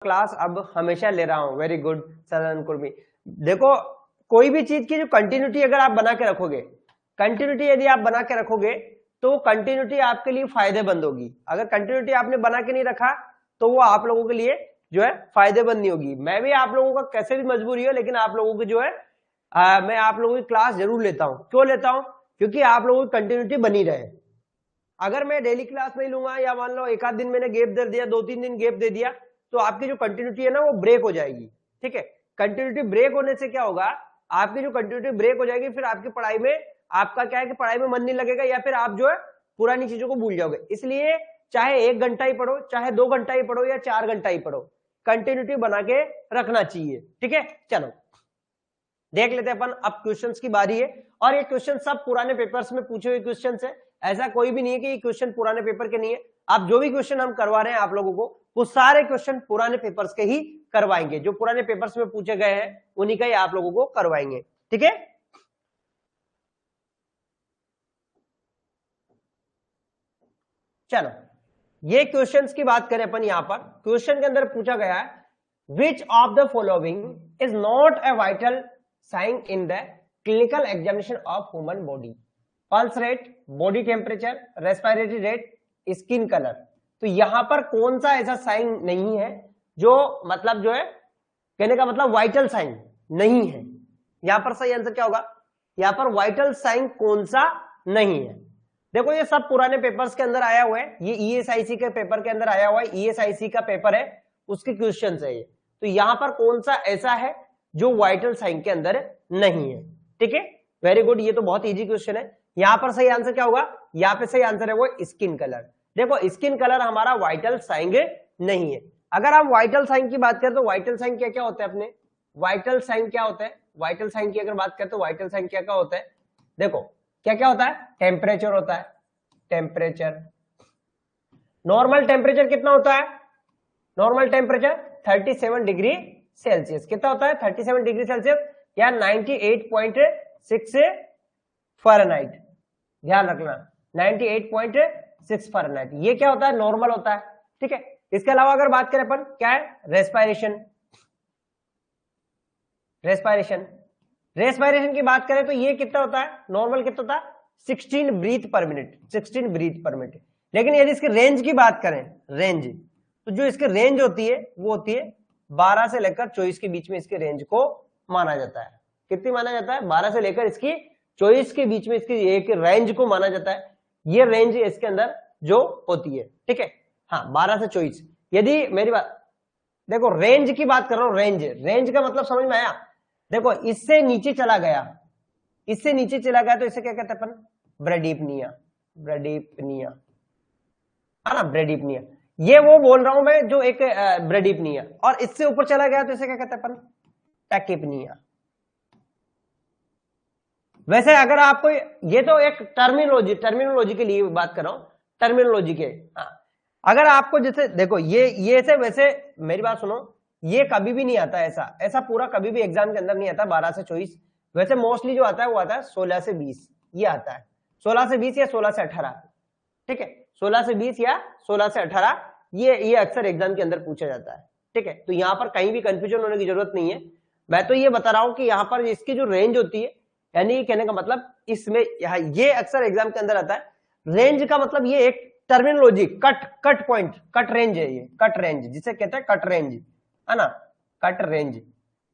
Class अब हमेशा ले रहा हूं। वेरी गुड सदन कुर्मी। देखो कोई भी चीज की जो कंटिन्यूटी अगर आप बना के रखोगे, कंटिन्यूटी यदि आप बना के रखोगे तो कंटिन्यूटी आपके लिए फायदेमंद होगी। अगर कंटिन्यूटी आपने बना के नहीं रखा तो वो आप लोगों के लिए जो है फायदेमंद नहीं होगी। मैं भी आप लोगों का कैसे भी मजबूरी हो, लेकिन आप लोगों की जो है मैं आप लोगों की क्लास जरूर लेता हूं। क्यों लेता हूं? क्योंकि आप लोगों की कंटिन्यूटी बनी रहे। अगर मैं डेली क्लास नहीं लूंगा या मान लो एक आध दिन मैंने गैप दे दिया, 2-3 दिन गैप दे दिया, तो आपकी जो कंटिन्यूटी है ना वो ब्रेक हो जाएगी। ठीक है, कंटिन्यूटी ब्रेक होने से क्या होगा, आपकी जो कंटिन्यूटी ब्रेक हो जाएगी, फिर आपकी पढ़ाई में आपका क्या है कि पढ़ाई में मन नहीं लगेगा, या फिर आप जो है पुरानी चीजों को भूल जाओगे। इसलिए चाहे 1 घंटा ही पढ़ो, चाहे 2 घंटा ही पढ़ो, या 4 घंटा ही पढ़ो, कंटिन्यूटी बना के रखना चाहिए। ठीक है, चलो देख लेते हैं अपन। अब क्वेश्चंस की बारी है, और ये क्वेश्चन सब पुराने पेपर्स में पूछे हुए क्वेश्चन है। ऐसा कोई भी नहीं है कि ये क्वेश्चन पुराने पेपर के नहीं है। आप जो भी क्वेश्चन हम करवा रहे हैं आप लोगों को, वो सारे क्वेश्चन पुराने पेपर्स के ही करवाएंगे। जो पुराने पेपर्स में पूछे गए हैं उन्हीं का ही आप लोगों को करवाएंगे। ठीक है, चलो ये क्वेश्चंस की बात करें अपन। यहां पर क्वेश्चन के अंदर पूछा गया है, which of the following is not a vital sign in the clinical examination of human body? Pulse rate, body temperature, respiratory rate, skin colour. तो यहां पर कौन सा ऐसा साइन नहीं है जो मतलब जो है कहने का मतलब वाइटल साइन नहीं है? यहां पर सही आंसर क्या होगा? यहां पर वाइटल साइन कौन सा नहीं है? देखो ये सब पुराने पेपर्स के अंदर आया हुआ है, ये ईएसआईसी के पेपर के अंदर आया हुआ है, ईएसआईसी का पेपर है उसके क्वेश्चन है ये। तो यहां पर कौन सा ऐसा है जो वाइटल साइन के अंदर नहीं है? ठीक है, वेरी गुड, ये तो बहुत इजी क्वेश्चन है। यहां पर सही आंसर क्या होगा? यहां पे सही आंसर है वो स्किन कलर। देखो स्किन कलर हमारा वाइटल साइन नहीं है। अगर हम वाइटल साइन की बात करें तो वाइटल साइन क्या क्या होता है अपने? वाइटल साइन क्या होता है? वाइटल साइन की अगर बात करें तो वाइटल साइन क्या क्या होता है? देखो क्या क्या होता है? टेम्परेचर होता है, टेम्परेचर। नॉर्मल टेम्परेचर कितना होता है? Normal temperature 37 degree Celsius. कितना होता है? 37 डिग्री सेल्सियस या 98.6 फ़ारेनहाइट। ध्यान रखना 98.6 फ़ारेनहाइट, ये क्या होता है? नॉर्मल होता है। ठीक है, इसके अलावा अगर बात करें अपन, क्या है? रेस्पिरेशन। रेस्पिरेशन, रेस्पिरेशन की बात करें तो ये कितना होता है? नॉर्मल कितना होता है? 16 ब्रीथ पर मिनट, 16 ब्रीथ पर मिनट। लेकिन यदि इसकी रेंज की बात करें, रेंज, तो जो इसकी रेंज होती है वो होती है 12 से लेकर 24 के बीच में इसकी रेंज को माना जाता है। कितनी माना जाता है? 12 से लेकर इसकी 24 के बीच में इसकी एक रेंज को माना जाता है। ये रेंज इसके अंदर जो होती है, ठीक है, हाँ 12 से 24। यदि मेरी बात देखो, रेंज की बात कर रहा हूं, रेंज, रेंज का मतलब समझ में आया? देखो इससे नीचे चला गया, इससे नीचे चला गया तो इसे क्या कहते हैं अपन? ब्रेडिपनिया, ब्रेडिपनिया, है ना, ब्रेडिपनिया। ये वो बोल रहा हूं मैं जो एक ब्रेडिपनिया। और इससे ऊपर चला गया तो इसे क्या कहते हैं अपन? टैकिपनिया। वैसे अगर आपको ये तो एक टर्मिनोलॉजी के लिए बात कर रहा हूं, टर्मिनोलॉजी के। हाँ, अगर आपको जैसे देखो ये से वैसे मेरी बात सुनो, ये कभी भी नहीं आता ऐसा पूरा कभी भी एग्जाम के अंदर नहीं आता 12 से 24। वैसे मोस्टली जो आता है वो आता है 16 से 20, ये आता है 16 से 20 या 16 से 18। ठीक है, 16 से 20 या 16 से 18, ये अक्सर एग्जाम के अंदर पूछा जाता है। ठीक है, तो यहां पर कहीं भी कंफ्यूजन होने की जरूरत नहीं है। मैं तो ये बता रहा हूं कि यहाँ पर इसकी जो रेंज होती है, यानी कहने का मतलब इसमें ये अक्सर एग्जाम के अंदर आता है। रेंज का मतलब ये एक terminology, cut point, cut range है ये, कट रेंज जिसे कहते हैं कट रेंज, है ना, कट रेंज।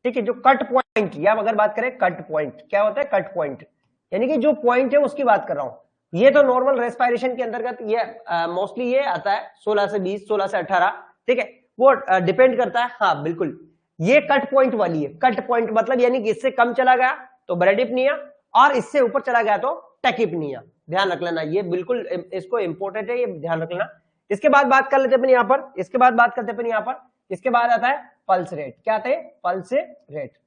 ठीक है, जो कट पॉइंट, या अगर बात करें कट पॉइंट, क्या होता है? कट पॉइंट, यानी कि जो पॉइंट है उसकी बात कर रहा हूं। ये तो नॉर्मल रेस्पिरेशन के अंतर्गत ये मोस्टली ये आता है 16 से 20, 16 से 18। ठीक है, वो डिपेंड करता है। हाँ बिल्कुल, ये कट पॉइंट वाली है। कट पॉइंट मतलब यानी कि इससे कम चला गया तो ब्रेडिपनिया, और इससे ऊपर चला गया तो टैकिपनिया। ध्यान रख लेना, ये बिल्कुल इसको इंपॉर्टेंट है, ये ध्यान रख लेना। इसके बाद बात कर लेते हैं अपन यहाँ पर, इसके बाद बात करते हैं अपन यहाँ पर, इसके बाद आता है पल्स रेट। क्या आता है? Pulse rate.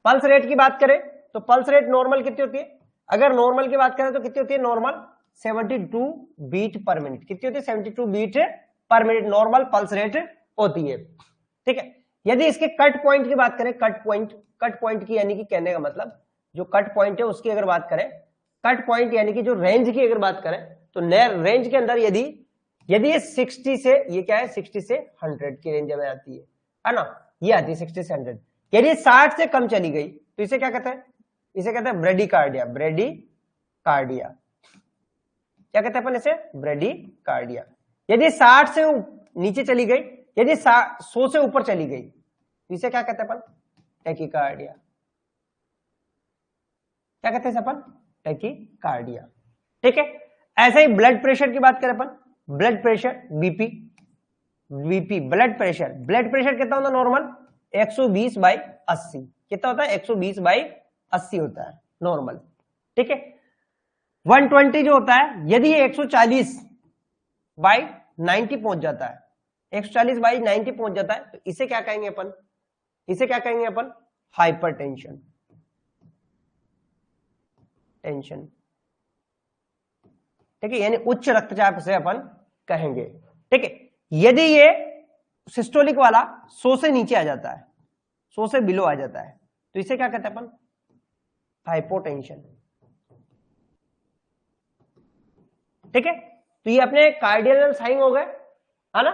पल्स रेट की बात करें तो पल्स रेट नॉर्मल कितनी होती है? अगर नॉर्मल की बात करें तो कितनी होती है? Normal 72 beat per minute. कितनी होती है? 72 beat per minute normal pulse rate होती है। ठीक है, यदि इसके कट पॉइंट की बात करें, कट पॉइंट की यानी कि कहने का मतलब जो कट पॉइंट है उसकी अगर बात करें, कट पॉइंट यानी कि जो रेंज की अगर बात करें तो रेंज के अंदर यदि यदि ये 60 से, ये क्या है 60 से 100 की रेंज में आती है ना, ये आती है 60 से 100। यदि 60 से कम चली गई तो इसे क्या कहते हैं, इसे कहते हैं ब्रेडिकार्डिया। ब्रेडिकार्डिया क्या कहते हैं अपन इसे, ब्रेडिकार्डिया। यदि 60 से नीचे चली गई, यदि 100 से ऊपर चली गई तो इसे क्या कहते हैं अपन, टैकीकार्डिया। क्या कहते हैं अपन, टैकीकार्डिया। ठीक है, ऐसे ही ब्लड प्रेशर की बात करें अपन, blood pressure BP, blood pressure कितना होता है नॉर्मल, 120/80। कितना होता है, 120/80 होता है नॉर्मल। ठीक है, 120 जो होता है, यदि ये 140/90 पहुंच जाता है, 140/90 पहुंच जाता है, तो इसे क्या कहेंगे अपन, इसे क्या कहेंगे अपन, हाइपरटेंशन। टेंशन, ठीक है, यानी उच्च रक्तचाप से अपन कहेंगे। ठीक है, यदि ये सिस्टोलिक वाला 100 से नीचे आ जाता है, 100 से बिलो आ जाता है, तो इसे क्या कहते हैं अपन, हाइपोटेंशन। ठीक है, तो ये अपने कार्डियल साइन हो गए, है ना।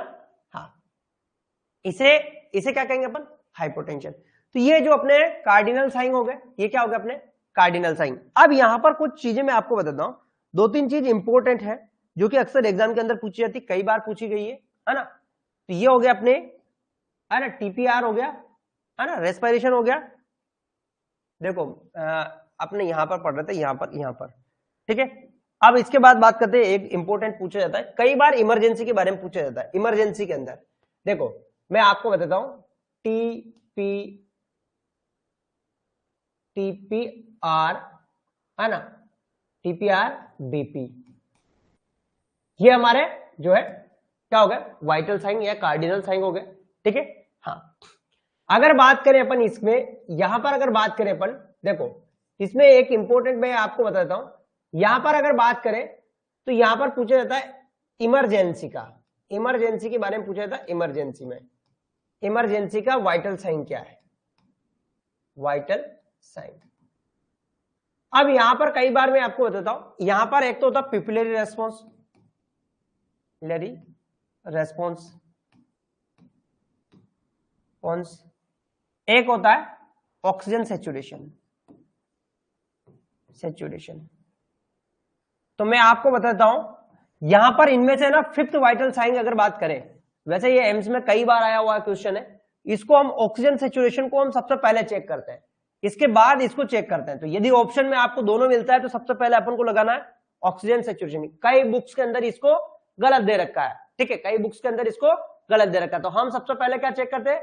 हाँ, इसे क्या कहेंगे अपन, हाइपोटेंशन। तो ये जो अपने कार्डिनल साइन हो गए, ये क्या हो गया अपने कार्डिनल साइन। अब यहां पर कुछ चीजें मैं आपको बताता हूं, 2-3 चीज इंपॉर्टेंट है जो कि अक्सर एग्जाम के अंदर पूछी जाती, कई बार पूछी गई है ना। तो ये हो गया अपने, है ना, टीपीआर हो गया, है ना, रेस्पिरेशन हो गया। देखो अपने यहां पर पढ़ रहे थे, यहां पर। ठीक है, अब इसके बाद बात करते हैं, एक इंपॉर्टेंट पूछा जाता है, कई बार इमरजेंसी के बारे में पूछा जाता है। इमरजेंसी के अंदर देखो मैं आपको बताता हूं, टीपीआर, है ना, टीपीआर बीपी, ये हमारे जो है क्या हो गया, वाइटल साइन या कार्डिनल साइन हो गए। ठीक है, हाँ, अगर बात करें अपन इसमें, यहां पर अगर बात करें अपन, देखो इसमें एक इंपॉर्टेंट मैं आपको बताता हूं, यहां पर अगर बात करें तो यहां पर पूछा जाता है इमरजेंसी का, इमरजेंसी के बारे में पूछा जाता है। इमरजेंसी में, इमरजेंसी का वाइटल साइन क्या है, वाइटल साइन। अब यहां पर कई बार मैं आपको बताता हूं, यहां पर एक तो होता है पिपुलरी रेस्पॉन्स, एक होता है ऑक्सीजन सैचुरेशन। तो मैं आपको बताता हूं, यहां पर इनमें से ना फिफ्थ वाइटल साइन अगर बात करें, वैसे ये एम्स में कई बार आया हुआ क्वेश्चन है, इसको हम ऑक्सीजन सैचुरेशन को हम सबसे पहले चेक करते हैं, इसके बाद इसको चेक करते हैं। तो यदि ऑप्शन में आपको दोनों मिलता है तो सबसे पहले अपन को लगाना है ऑक्सीजन सैचुरेशन। कई बुक्स के अंदर इसको गलत दे रखा है, ठीक है, कई बुक्स के अंदर इसको गलत दे रखा है। तो हम सबसे पहले क्या चेक करते हैं,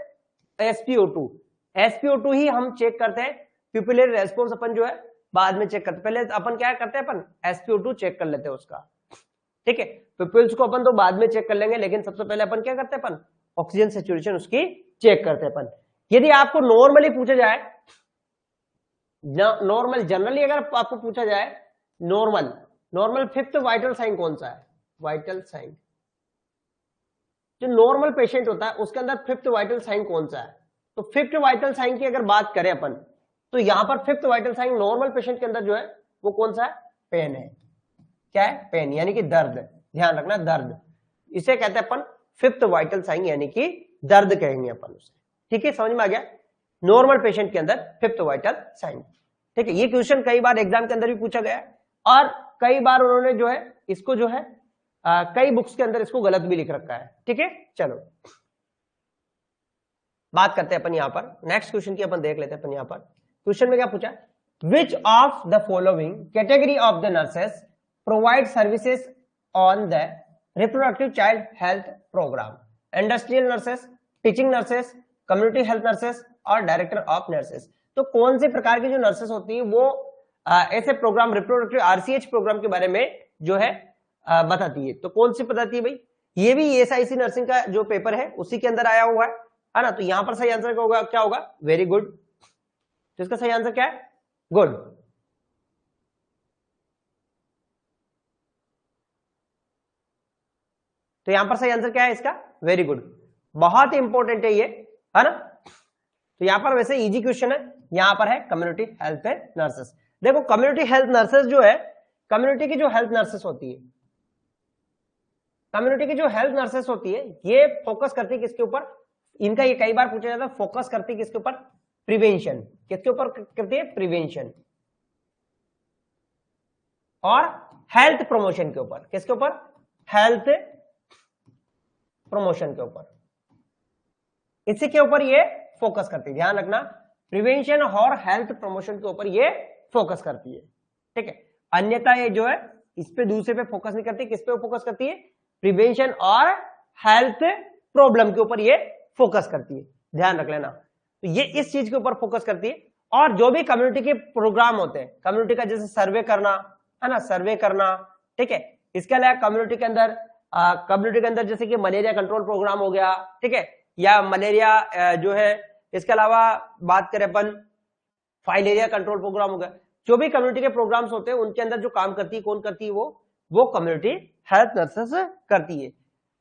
SpO2, SpO2 ही हम चेक करते हैं। पिपुलरी रेस्पॉन्स अपन जो है बाद में चेक करते हैं, पहले अपन क्या करते हैं, अपन SpO2 चेक कर लेते हैं उसका। ठीक है, पिपुल्स को अपन तो बाद में चेक कर लेंगे, लेकिन सबसे पहले अपन क्या करते हैं, अपन ऑक्सीजन सैचुरेशन उसकी चेक करते हैं अपन। यदि आपको नॉर्मली पूछा जाए, नॉर्मल जनरली अगर आपको पूछा जाए, नॉर्मल फिफ्थ वाइटल साइन कौन सा है, वाइटल साइन, जो नॉर्मल पेशेंट होता है उसके अंदर फिफ्थ वाइटल साइन कौन सा है। तो फिफ्थ वाइटल साइन की अगर बात करें अपन, तो यहां पर fifth vital sign normal patient के अंदर जो है वो कौन सा है, पेन है। क्या है, पेन, यानी कि दर्द, ध्यान रखना दर्द, इसे कहते हैं अपन फिफ्थ वाइटल साइन, यानी कि दर्द कहेंगे अपन उसे। ठीक है, समझ में आ गया, नॉर्मल पेशेंट के अंदर फिफ्थ वाइटल साइन। ठीक है, ये क्वेश्चन कई बार एग्जाम के अंदर भी पूछा गया है, और कई बार उन्होंने जो है इसको जो है कई बुक्स के अंदर इसको गलत भी लिख रखा है। ठीक है, चलो बात करते हैं अपन यहां पर नेक्स्ट क्वेश्चन की, अपन देख लेते हैं अपन यहां पर क्वेश्चन में क्या पूछा, which of the following category of the nurses provide services on the reproductive child health program, industrial nurses, teaching nurses, community health nurses और डायरेक्टर ऑफ नर्सेस। तो कौन से प्रकार की जो नर्सेस होती है वो ऐसे प्रोग्राम, रिप्रोडक्टिव RCH प्रोग्राम के बारे में जो है बताती है। तो कौन सी बताती है भाई, ये भी ESIC नर्सिंग का जो पेपर है उसी के अंदर आया हुआ है ना। तो यहां पर सही आंसर होगा, क्या होगा, वेरी गुड। तो इसका सही आंसर क्या है, गुड। तो यहां पर सही आंसर क्या है इसका, वेरी गुड, बहुत ही इंपॉर्टेंट है ये, है ना। तो यहां पर वैसे इजी क्वेश्चन है, यहां पर है कम्युनिटी हेल्थ नर्सेस। देखो कम्युनिटी हेल्थ नर्सेस जो है, कम्युनिटी की जो हेल्थ नर्सेस होती है, कम्युनिटी की जो हेल्थ नर्सेस होती है ये फोकस करती है किसके ऊपर, इनका ये कई बार पूछा जाता है, फोकस करती है किसके ऊपर, प्रिवेंशन। किसके ऊपर करती है, प्रिवेंशन और हेल्थ प्रमोशन के ऊपर। किसके ऊपर, हेल्थ प्रमोशन के ऊपर, इसी के ऊपर ये फोकस करती है। ध्यान रखना, प्रिवेंशन और हेल्थ प्रमोशन के ऊपर ये फोकस करती है, ठीक है। अन्यथा ये जो है इस पे दूसरे पे फोकस नहीं करती, किस पे फोकस करती है, प्रिवेंशन और हेल्थ प्रॉब्लम के ऊपर ये फोकस करती है। ध्यान रख लेना, तो ये इस चीज के ऊपर फोकस करती है। और जो भी कम्युनिटी के प्रोग्राम होते हैं, कम्युनिटी का जैसे सर्वे करना है ना, सर्वे करना, ठीक है। इसके अलावा कम्युनिटी के अंदर जैसे कि मलेरिया कंट्रोल प्रोग्राम हो गया, ठीक है, या मलेरिया जो है, इसके अलावा बात करें अपन फाइलेरिया कंट्रोल प्रोग्राम हो गया। जो भी कम्युनिटी के प्रोग्राम्स होते हैं उनके अंदर जो काम करती है, कौन करती है, वो कम्युनिटी हेल्थ नर्सेस करती है।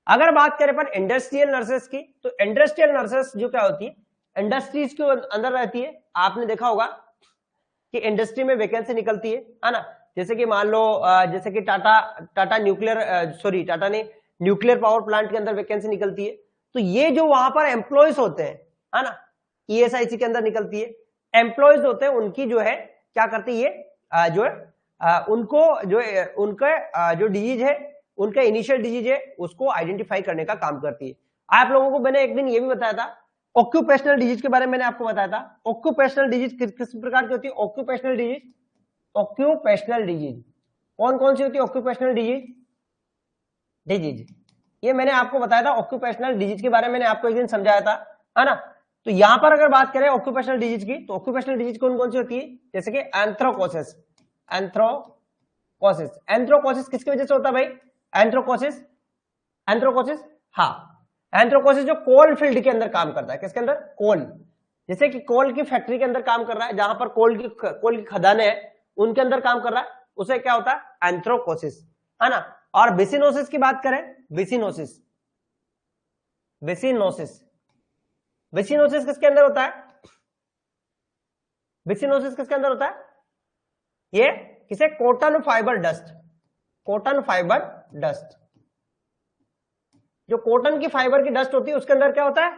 अगर बात करें अपन इंडस्ट्रियल नर्सेस की, तो इंडस्ट्रियल नर्सेस जो क्या होती है, इंडस्ट्रीज के अंदर रहती है। आपने देखा होगा कि इंडस्ट्री में वैकेंसी निकलती है ना, जैसे कि मान लो जैसे कि टाटा न्यूक्लियर पावर प्लांट के अंदर वैकेंसी निकलती है। तो ये जो वहां पर एम्प्लॉयज होते हैं, है ना, ईएसआईसी के अंदर निकलती है, एम्प्लॉयज होते हैं, उनकी जो है क्या करती है, जो है उनको जो उनका जो डिजीज है, उनका इनिशियल डिजीज है, उसको आइडेंटिफाई करने का काम करती है। आप लोगों को मैंने एक दिन ये भी बताया था, ऑक्यूपेशनल डिजीज के बारे में मैंने आपको बताया था। ऑक्यूपेशनल डिजीज किस प्रकार की होती है, ऑक्यूपेशनल डिजीज कौन कौन सी होती है, ऑक्यूपेशनल डिजीज ये मैंने आपको बताया था। ऑक्यूपेशनल डिजीज के बारे में मैंने आपको एक दिन समझाया था, है ना। तो यहां पर अगर बात करें ऑक्यूपेशनल डिजीज की, तो ऑक्यूपेशनल डिजीज कौन कौन सी होती है, जैसे कि एंथ्रोकोसिस किसकी वजह से होता है भाई, एंथ्रोकोसिस हाँ, एंथ्रोकोसिस जो कोल फील्ड के अंदर काम करता है, किसके अंदर, कोल, जैसे कि कोल की फैक्ट्री के अंदर काम कर रहा है, जहां पर कोल की खदानें हैं उनके अंदर काम कर रहा है, उसे क्या होता है, एंथ्रोकोसिस, है ना। और बिसिनोसिस की बात करें, बिसिनोसिस किसके अंदर होता है, बिसिनोसिस किसके अंदर होता है, ये किसे, कॉटन फाइबर डस्ट, जो कॉटन की फाइबर की डस्ट होती है उसके अंदर क्या होता है,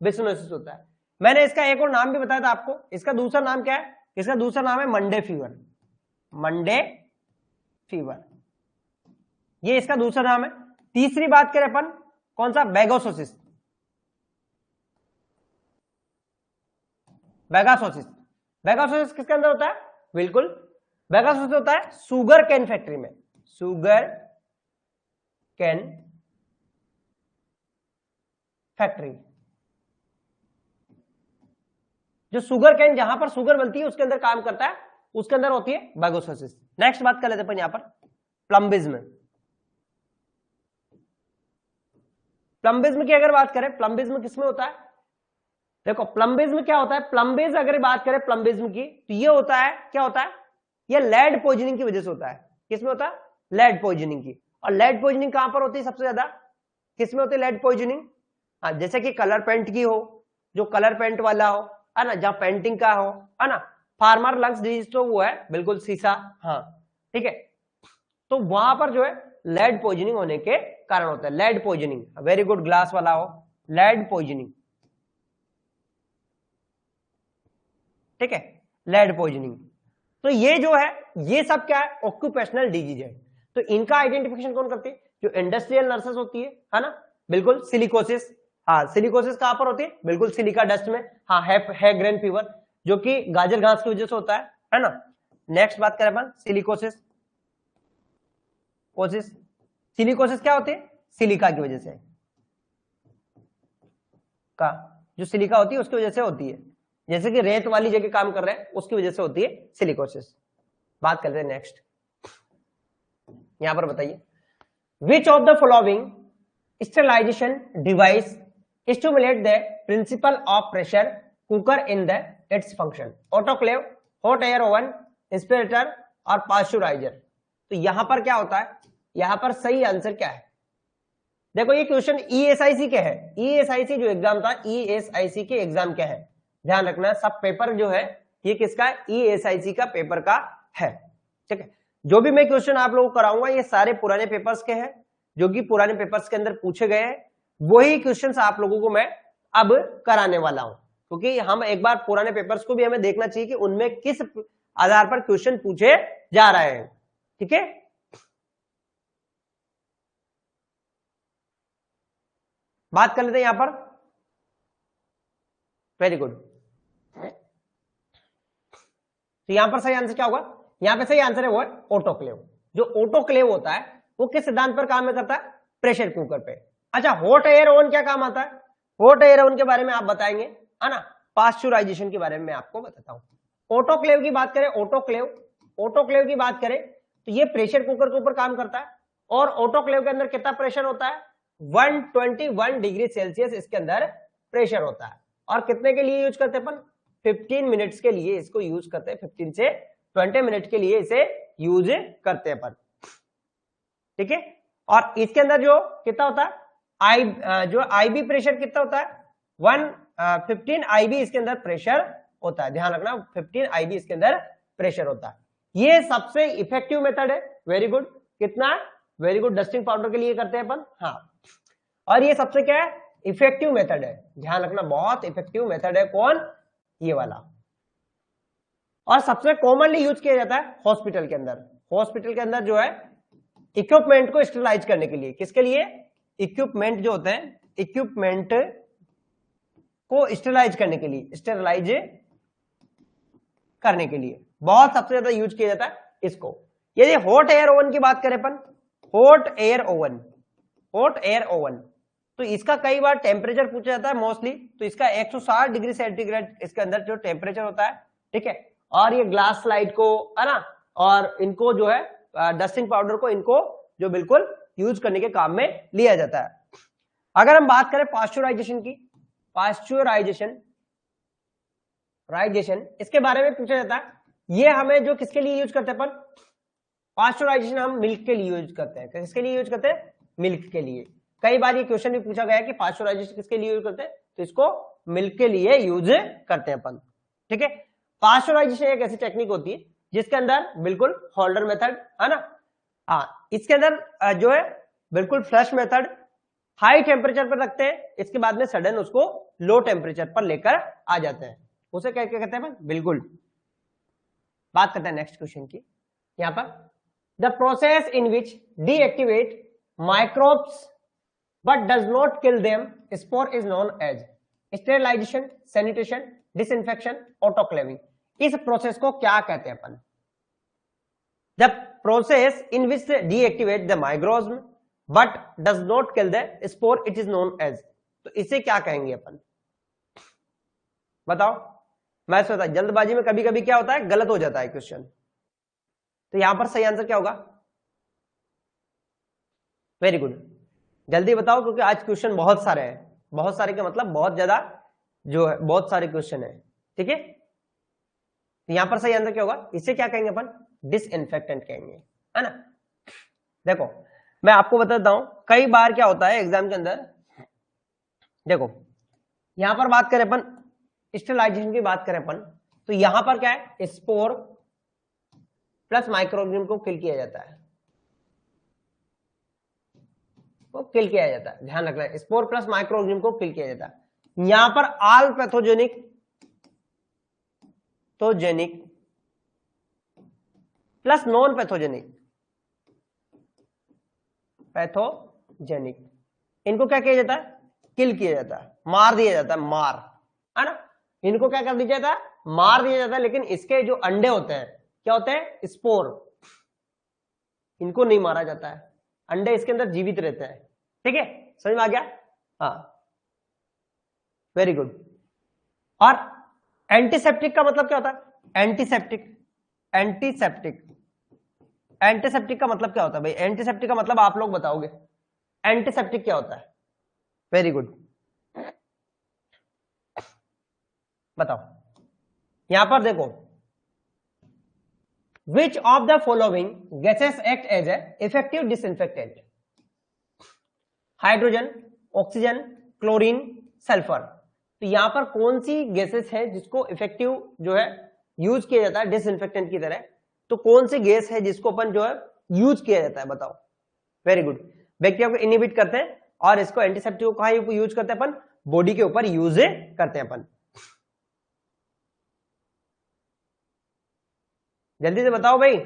बिसिनोसिस होता है। मैंने इसका एक और नाम भी बताया था आपको, इसका दूसरा नाम क्या है, इसका दूसरा नाम है मंडे फीवर, ये इसका दूसरा नाम है। तीसरी बात करें अपन, कौन सा, बेगासोसिस किसके अंदर होता है, बिल्कुल बेगासोसिस होता है शुगर कैन फैक्ट्री में, शुगर कैन फैक्ट्री, जो शुगर कैन जहां पर शुगर बनती है उसके अंदर काम करता है, उसके अंदर होती है बेगासोसिस। नेक्स्ट बात कर लेते हैं अपन यहां पर प्लम्बिज्म की अगर बात करें, प्लम्बिज्म किसमें होता है, देखो प्लम्बिज्म क्या होता है, प्लम्बिज अगर बात करें प्लम्बिज्म की, तो ये होता है, क्या होता है, ये लेड पॉइजनिंग की वजह से होता है। किसमें होता है, लेड पॉइजनिंग की। और लेड पॉइजनिंग कहां पर होती है सबसे ज्यादा, किसमें होती है लेड पॉइजनिंग, जैसे कि कलर पेंट की हो, जो कलर पेंट वाला हो, है ना, जहां पेंटिंग का हो, है ना, फार्मर लंग्स डिजीज तो वो है बिल्कुल सीसा, हाँ ठीक है। तो वहां पर जो है लेड पॉइजनिंग होने के कारण होता है, lead poisoning, very good, glass वाला हो, लेड पॉइजनिंग, ठीक है, लेड पॉइजनिंग। तो ये जो है, ये सब क्या है, ऑक्यूपेशनल डिजीज है। तो इनका आइडेंटिफिकेशन कौन करती है, जो इंडस्ट्रियल नर्सेस होती है ना, बिल्कुल। सिलिकोसिस, हाँ, सिलिकोसिस कहां पर होती है, बिल्कुल सिलिका डस्ट में, हाँ, है ग्रेन फीवर, जो कि गाजर घास की वजह से होता है ना। नेक्स्ट बात करें अपन सिलिकोसिस, सिलिकोसिस क्या होती है, सिलिका की वजह से, का जो सिलिका होती है उसकी वजह से होती है, जैसे कि रेत वाली जगह काम कर रहे हैं उसकी वजह से होती है सिलिकोसिस। बात करते हैं नेक्स्ट, यहां पर बताइए, which of the following sterilisation device stimulate the principle of pressure cooker in the its function, autoclave, hot air oven, inspirator और पास्चुराइजर। तो यहां पर क्या होता है, यहां पर सही आंसर क्या है, देखो ये क्वेश्चन ईएसआईसी के है, ईएसआईसी जो एग्जाम था, ईएसआईसी के एग्जाम क्या है, ध्यान रखना, सब पेपर जो है ये किसका है, ईएसआईसी का पेपर का है, ठीक है। जो भी मैं क्वेश्चन आप लोगों को कराऊंगा ये सारे पुराने पेपर्स के हैं, जो कि पुराने पेपर्स के अंदर पूछे गए हैं, वही क्वेश्चंस आप लोगों को मैं अब कराने वाला हूं, क्योंकि हम एक बार पुराने पेपर्स को भी हमें देखना चाहिए कि उनमें किस आधार पर क्वेश्चन पूछे जा रहे हैं। ठीक है, बात कर लेते हैं यहां पर। Very good. तो यहां पर सही आंसर क्या होगा? यहां पे सही आंसर है वो है ऑटोक्लेव। जो ऑटोक्लेव होता है वो किस सिद्धांत पर काम में करता है? प्रेशर कुकर पे। अच्छा, हॉट एयर ओवन क्या काम आता है? हॉट एयर ओवन के बारे में आप बताएंगे, है ना? पास्चुराइजेशन के बारे में मैं आपको बताता हूं। ऑटोक्लेव की बात करें, ऑटोक्लेव की बात करें तो ये प्रेशर कुकर के ऊपर काम करता है। और ऑटोक्लेव के अंदर कितना प्रेशर होता है? 121 डिग्री सेल्सियस इसके अंदर प्रेशर होता है। और कितने के लिए यूज करते हैं अपन? 15 मिनट्स के लिए इसको यूज करते हैं। 15 से 20 मिनट के लिए इसे यूज करते हैं अपन। ठीक है, और इसके अंदर जो कितना होता है, जो आईबी प्रेशर कितना होता है? 15 आईबी इसके अंदर प्रेशर होता है। ध्यान रखना, 15 आईबी इसके अंदर प्रेशर होता है। ये सबसे इफेक्टिव मेथड है। Very good. कितना? Very good. डस्टिंग पाउडर के लिए करते हैं अपन। हाँ, और ये सबसे क्या है? इफेक्टिव मेथड है। ध्यान रखना, बहुत इफेक्टिव मेथड है। कौन? ये वाला। और सबसे कॉमनली यूज किया जाता है हॉस्पिटल के अंदर। हॉस्पिटल के अंदर जो है इक्विपमेंट को स्टेरलाइज करने के लिए। किसके लिए? इक्विपमेंट जो होते हैं, इक्विपमेंट को स्टेरलाइज करने के लिए, स्टेरलाइज करने के लिए बहुत सबसे ज्यादा यूज किया जाता है इसको। यदि हॉट एयर ओवन की बात करें अपन, hot air oven, hot air oven, तो इसका कई बार टेम्परेचर पूछा जाता है मोस्टली। तो इसका 160 डिग्री सेंटीग्रेड इसके अंदर जो टेम्परेचर होता है। ठीक है, और ये ग्लास स्लाइड को, है ना, और इनको जो है डस्टिंग पाउडर को, इनको जो बिल्कुल यूज करने के काम में लिया जाता है। अगर हम बात करें पास्चुराइजेशन की, पास्चुराइजेशन इसके बारे में पूछा जाता है। ये हमें जो किसके लिए यूज करते हैं अपन? पास्चुराइजेशन हम मिल्क के लिए यूज करते हैं। किसके लिए यूज करते हैं? मिल्क के लिए। कई बार ये क्वेश्चन भी पूछा गया है कि पास्चुराइजेशन किसके लिए यूज करते हैं, तो इसको मिल्क के लिए यूज करते हैं अपन। ठीक है, पास्चुराइजेशन एक ऐसी टेक्निक होती है जिसके अंदर बिल्कुल होल्डर मेथड, है ना, हाँ, इसके अंदर जो है बिल्कुल फ्लश मेथड, हाई टेम्परेचर पर रखते हैं, इसके बाद में सडन उसको लो टेम्परेचर पर लेकर आ जाते हैं। उसे क्या क्या कहते हैं? बिल्कुल। बात करते हैं नेक्स्ट क्वेश्चन की। यहां पर the process in which deactivate microbes but does not kill them, spore is known as sterilization, sanitation, disinfection, autoclaving. इस प्रोसेस को क्या कहते हैं अपन? The process in which deactivate the microbes but does not kill the spore, it is known as. तो इसे क्या कहेंगे अपन? बताओ। मैं सोचता जल्दबाजी में कभी कभी क्या होता है, गलत हो जाता है क्वेश्चन। तो यहां पर सही आंसर क्या होगा? वेरी गुड, जल्दी बताओ, क्योंकि आज क्वेश्चन बहुत सारे हैं। बहुत सारे का मतलब बहुत ज्यादा जो है, बहुत सारे क्वेश्चन है। ठीक है, यहां पर सही आंसर क्या होगा? इसे क्या कहेंगे अपन? डिसइंफेक्टेंट कहेंगे, है ना। देखो मैं आपको बताता हूं, कई बार क्या होता है एग्जाम के अंदर, देखो यहां पर बात करें अपन स्टेरिलाइजेशन की बात करें अपन, तो यहां पर क्या है? स्पोर प्लस माइक्रोऑर्गेनिज्म को किल किया जाता है, को किल किया जाता है। ध्यान रखना है, स्पोर प्लस माइक्रोऑर्गेनिज्म को किल किया जाता है। यहां पर all pathogenic plus non pathogenic इनको क्या किया जाता है? किल किया जाता है, मार दिया जाता है, मार, है ना। इनको क्या कर दिया जाता है? मार दिया जाता है। लेकिन इसके जो अंडे होते हैं क्या होते हैं? स्पोर, इनको नहीं मारा जाता है, अंडे इसके अंदर जीवित रहते हैं। ठीक है, समझ में आ गया? हाँ, वेरी गुड। और एंटीसेप्टिक का मतलब क्या होता है? एंटीसेप्टिक का मतलब क्या होता है भाई? एंटीसेप्टिक का मतलब आप लोग बताओगे, एंटीसेप्टिक क्या होता है? वेरी गुड, बताओ। यहां पर देखो, which of the following gases act as a effective disinfectant? Hydrogen, oxygen, chlorine, sulphur. तो यहां पर कौन सी गैसेस है जिसको इफेक्टिव जो है यूज किया जाता है डिसइंफेक्टेंट की तरह? तो कौन सी गैस है जिसको अपन जो है यूज किया जाता है? बताओ। वेरी गुड, बैक्टीरिया को इनहिबिट करते हैं, और इसको एंटीसेप्टिक को कहां यूज करते हैं अपन, बॉडी के ऊपर यूज करते हैं अपन। जल्दी से बताओ भाई।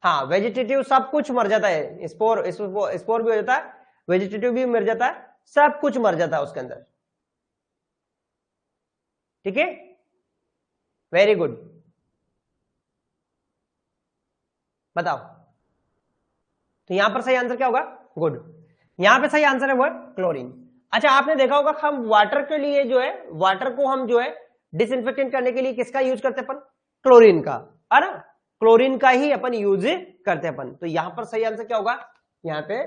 हाँ, वेजिटेटिव सब कुछ मर जाता है, स्पोर भी हो जाता है, वेजिटेटिव भी मर जाता है, सब कुछ मर जाता है उसके अंदर। ठीक है, वेरी गुड। बताओ, तो यहां पर सही आंसर क्या होगा, गुड। यहां पे सही आंसर है वो है क्लोरीन। अच्छा, आपने देखा होगा हम वाटर के लिए जो है, वाटर को हम जो है डिसइंफेक्टेंट करने के लिए किसका यूज करते हैं अपन, क्लोरीन का, है ना, क्लोरीन का ही अपन यूज करते हैं अपन। तो यहां पर सही आंसर क्या होगा, यहां पे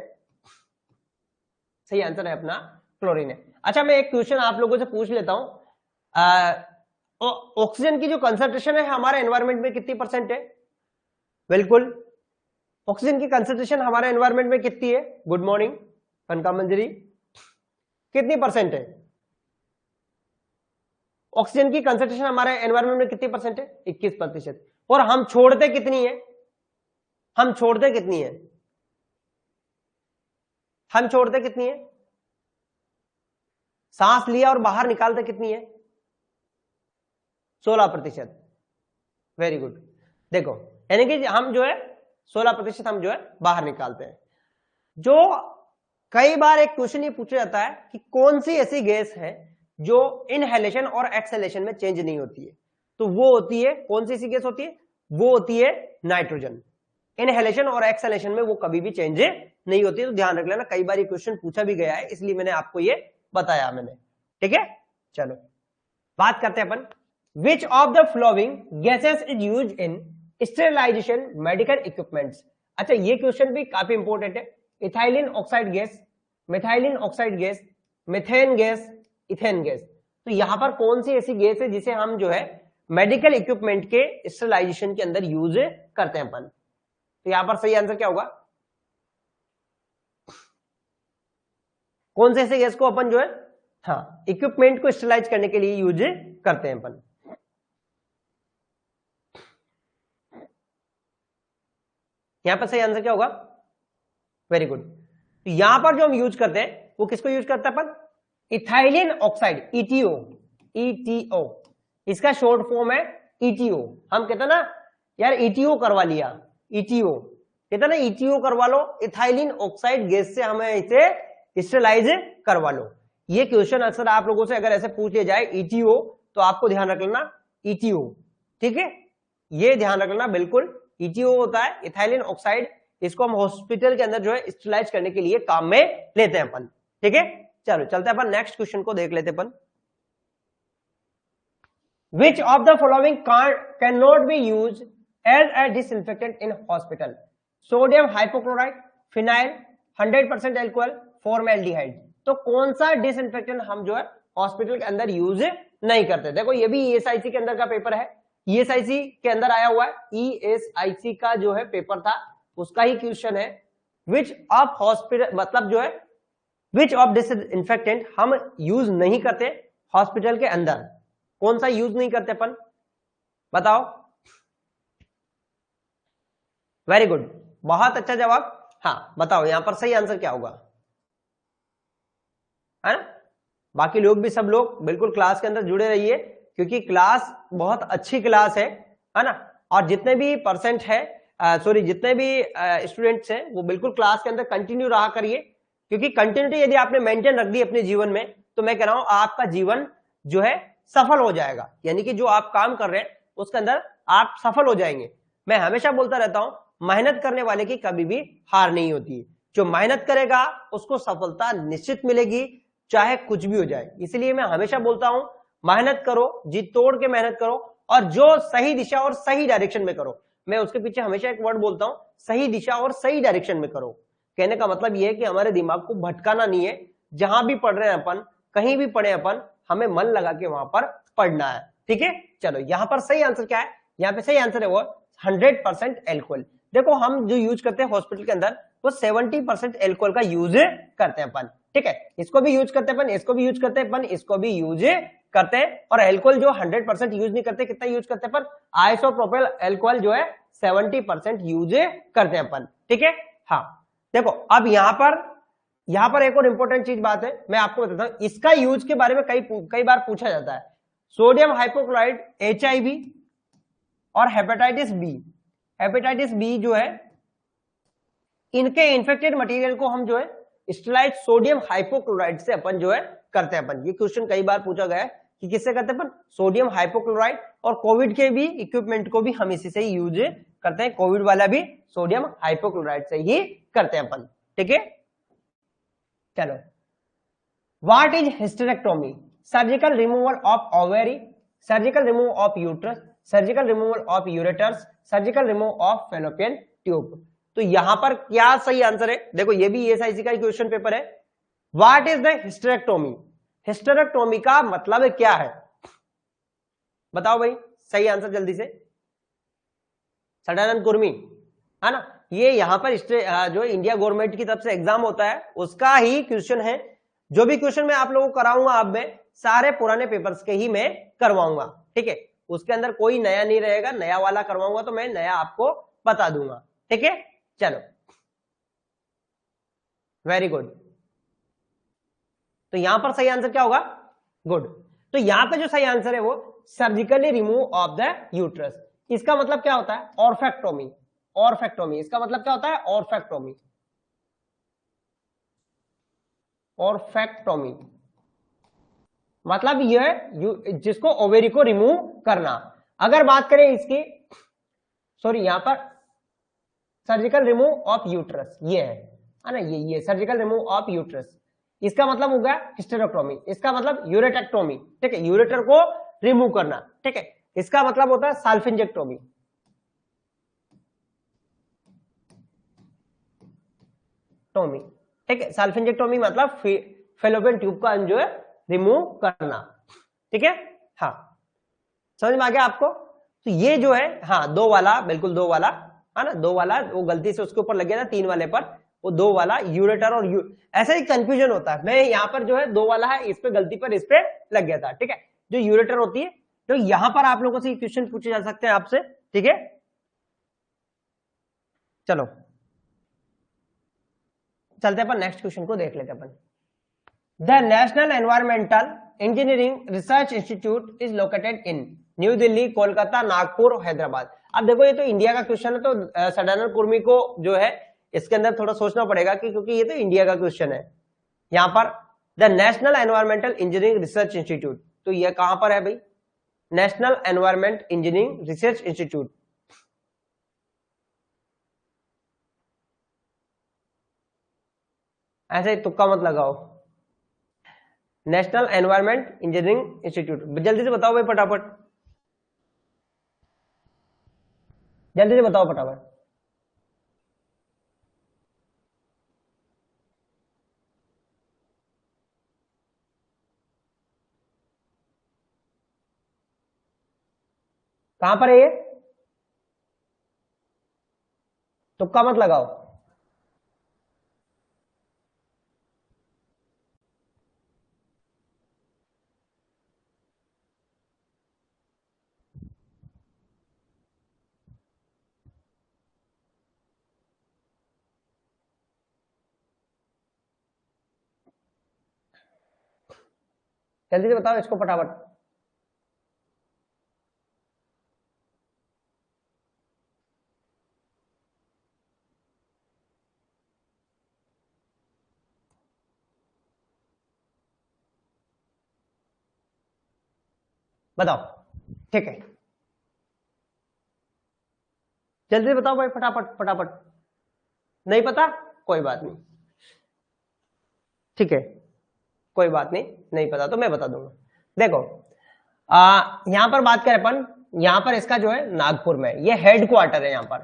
सही आंसर है अपना क्लोरीन है। अच्छा, मैं एक क्वेश्चन आप लोगों से पूछ लेता हूं, ऑक्सीजन की जो कंसंट्रेशन है हमारे एनवायरमेंट में कितनी परसेंट है, बिल्कुल, ऑक्सीजन की कंसंट्रेशन हमारे एनवायरमेंट में कितनी है, गुड मॉर्निंग कनका मंजरी, कितनी परसेंट है ऑक्सीजन की कंसंट्रेशन हमारे एनवायरमेंट में, कितनी परसेंट है, 21%। और हम छोड़ते कितनी है, हम छोड़ते कितनी है, हम छोड़ते कितनी है, सांस लिया और बाहर निकालते कितनी है, 16%। Very good. देखो, यानी कि हम जो है 16% हम जो है बाहर निकालते हैं। जो कई बार एक क्वेश्चन ये पूछा जाता है कि कौन सी ऐसी गैस है जो इनहेलेशन और एक्सहेलेशन में चेंज नहीं होती है, तो वो होती है, कौन सी ऐसी गैस होती है, वो होती है नाइट्रोजन। इनहेलेशन और एक्सहेलेशन में वो कभी भी चेंज नहीं होती है, तो ध्यान रख लेना, कई बार ये क्वेश्चन पूछा भी गया है, इसलिए मैंने आपको ये बताया मैंने। ठीक है, चलो बात करते हैं अपन, which of the flowing gases is used in sterilisation medical equipments. अच्छा, ये क्वेश्चन भी काफी इंपॉर्टेंट है। Ethylene oxide gas, methylene oxide gas, methane gas, ethane gas. तो यहां पर कौन सी ऐसी गैस है जिसे हम जो है मेडिकल इक्विपमेंट के स्टेरिलाइजेशन के अंदर यूज करते हैं अपन। तो यहां पर सही आंसर क्या होगा, कौन से ऐसे गैस को अपन जो है, हाँ, इक्विपमेंट को स्टेरिलाइज करने के लिए यूज करते हैं अपन। यहां पर सही आंसर क्या होगा, वेरी गुड। तो यहां पर जो हम यूज करते हैं वो किसको यूज करते हैं अपन, इथाइलिन ऑक्साइड, ईटीओ, ईटीओ, इसका शॉर्ट फॉर्म है ईटीओ। हम कहते हैं ना यार ईटीओ करवा लिया, ईटीओ कहते ना, ईटीओ करवा लो, इथाइलिन ऑक्साइड गैस से हमें इसे स्टेरिलाइज करवा लो। ये क्वेश्चन अक्सर आप लोगों से अगर ऐसे पूछ लिया जाए ईटीओ, तो आपको ध्यान रख लेना ईटीओ। ठीक है, ये ध्यान रख लेना बिल्कुल, ईटीओ होता है इथाइलिन ऑक्साइड, इसको हम हॉस्पिटल के अंदर जो है स्टेरिलाइज करने के लिए काम में लेते हैं अपन। ठीक है, चलो चलते हैं अपन नेक्स्ट क्वेश्चन को देख लेते अपन। Which of the following can not be use as a disinfectant in hospital, sodium hypochloride, phenyl, 100% alcohol, formaldehyde. तो कौन सा डिसइंफेक्टेंट हम जो है हॉस्पिटल के अंदर यूज नहीं करते। देखो, ये भी ईएसआईसी के अंदर का पेपर है, ईएसआईसी के अंदर आया हुआ है, ईएसआईसी का जो है पेपर था उसका ही क्वेश्चन है, विच ऑफ हॉस्पिटल, मतलब जो है विच ऑफ डिसइंफेक्टेंट हम यूज नहीं करते हॉस्पिटल के अंदर, कौन सा यूज नहीं करते अपन, बताओ। वेरी गुड, बहुत अच्छा जवाब। हाँ बताओ, यहां पर सही आंसर क्या होगा, है ना। बाकी लोग भी, सब लोग बिल्कुल क्लास के अंदर जुड़े रहिए, क्योंकि क्लास बहुत अच्छी क्लास है ना। और जितने भी परसेंट है, सॉरी जितने भी स्टूडेंट्स हैं, वो बिल्कुल क्लास के अंदर कंटिन्यू रहा करिए, क्योंकि कंटिन्यूटी यदि आपने मेंटेन रख दी अपने जीवन में, तो मैं कह रहा हूं आपका जीवन जो है सफल हो जाएगा। यानी कि जो आप काम कर रहे हैं उसके अंदर आप सफल हो जाएंगे। मैं हमेशा बोलता रहता हूं, मेहनत करने वाले की कभी भी हार नहीं होती। जो मेहनत करेगा उसको सफलता निश्चित मिलेगी, चाहे कुछ भी हो जाए। इसलिए मैं हमेशा बोलता हूं, मेहनत करो, जी तोड़ के मेहनत करो, और जो सही दिशा और सही डायरेक्शन में करो। मैं उसके पीछे हमेशा एक वर्ड बोलता हूं, सही दिशा और सही डायरेक्शन में करो। कहने का मतलब यह है कि हमारे दिमाग को भटकाना नहीं है, जहां भी पढ़ रहे हैं अपन, कहीं भी पढ़े अपन, हमें मन लगा के वहां पर पढ़ना है। ठीक है, चलो यहां पर सही आंसर क्या है, यहां पे सही आंसर है वो 100% एल्कोहल। देखो, हम जो यूज करते हैं हॉस्पिटल के अंदर, वो 70% एल्कोहल का यूज करते हैं अपन। ठीक है, इसको भी यूज करते हैं अपन, इसको भी यूज करते हैं अपन, इसको भी यूज करते हैं। और एल्कोहल जो 100% यूज नहीं करते, कितना यूज करते हैं अपन, आइसोप्रोपेल एल्कोहल जो है 70% यूज करते हैं अपन। ठीक है, हाँ देखो अब यहां पर एक और इंपॉर्टेंट चीज बात है, मैं आपको बताता हूं, इसका यूज के बारे में कई बार पूछा जाता है। सोडियम हाइपोक्लोराइड HIV और हेपेटाइटिस बी, हेपेटाइटिस बी जो है इनके इन्फेक्टेड मटेरियल को हम जो है स्टेलाइट सोडियम हाइपोक्लोराइड से अपन जो है करते हैं अपन। ये क्वेश्चन कई बार पूछा गया है कि किससे करते हैं अपन, सोडियम हाइपोक्लोराइड, और कोविड के भी इक्विपमेंट को भी हम इसी से ही यूज करते हैं, कोविड वाला भी सोडियम हाइपोक्लोराइड से ही करते हैं अपन, ठीक है। चलो, what is hysterectomy? Surgical removal of ovary, surgical removal of uterus, surgical removal of ureters, surgical removal of fallopian tube. तो यहां पर क्या सही आंसर है? देखो ये भी ESIC का क्वेश्चन पेपर है। What is the hysterectomy? Hysterectomy का मतलब क्या है? बताओ भाई, सही आंसर जल्दी से। सडानंद कुर्मी, है ना? ये यहां पर जो इंडिया गवर्नमेंट की तरफ से एग्जाम होता है उसका ही क्वेश्चन है। जो भी क्वेश्चन मैं आप लोगों को कराऊंगा अब मैं सारे पुराने पेपर्स के ही मैं करवाऊंगा, ठीक है। उसके अंदर कोई नया नहीं रहेगा, नया वाला करवाऊंगा तो मैं नया आपको बता दूंगा, ठीक है। चलो, वेरी गुड। तो यहां पर सही आंसर क्या होगा? गुड। तो यहां पर जो सही आंसर है वो surgically remove of the uterus. इसका मतलब क्या होता है? ऑर्फेक्टोमी। ऑर्फेक्टोमी इसका मतलब क्या होता है? ऑर्फेक्टोमी। ऑर्फेक्टोमी मतलब यह जिसको ओवेरी को रिमूव करना। अगर बात करें इसकी, सॉरी यहां पर सर्जिकल रिमूव ऑफ यूट्रस, ये है ना, ये सर्जिकल रिमूव ऑफ यूट्रस, इसका मतलब हो गया हिस्टेरेक्टोमी। इसका मतलब यूरेटेक्टोमी, ठीक है, यूरेटर को रिमूव करना, ठीक है। इसका मतलब होता है साल्फिंजेक्टोमी, टोमी, ठीक है। साल्फिंजेक्टोमी मतलब फेलोपियन ट्यूब का जो है रिमूव करना, ठीक है। हाँ, समझ में आ गया आपको? तो ये जो है, हाँ, दो वाला, बिल्कुल दो वाला, है ना, दो वाला, वो गलती से उसके ऊपर लग गया था, तीन वाले पर वो दो वाला यूरेटर और ऐसा ही कंफ्यूजन होता है। मैं यहाँ पर जो है दो वाला है, इस पे गलती पर इस पे लग गया था, ठीक है। जो यूरेटर होती है, तो यहां पर आप लोगों से क्वेश्चन पूछे जा सकते हैं आपसे, ठीक है। चलो चलते अपन नेक्स्ट क्वेश्चन को देख लेते अपन। The National Environmental Engineering Research Institute is located in New Delhi, Kolkata, Nagpur, Hyderabad. अब देखो ये तो इंडिया का क्वेश्चन है, तो सडानंद कुर्मी को जो है इसके अंदर थोड़ा सोचना पड़ेगा कि क्योंकि ये तो इंडिया का क्वेश्चन है। यहां पर the National Environmental Engineering Research institute, तो ये कहां पर है भाई? National environment engineering Research institute. ऐसे ही तुक्का मत लगाओ। नेशनल एनवायरमेंट इंजीनियरिंग इंस्टीट्यूट, जल्दी से बताओ भाई फटाफट, जल्दी से बताओ फटाफट। कहां पर है ये? तुक्का मत लगाओ। जल्दी से बताओ इसको फटाफट। बताओ, ठीक है, जल्दी से बताओ भाई फटाफट फटाफट। नहीं पता, कोई बात नहीं, ठीक है, कोई बात नहीं, नहीं पता तो मैं बता दूंगा। देखो यहां पर बात करें अपन, यहां पर इसका जो है नागपुर में, ये हेड क्वार्टर है, यहां पर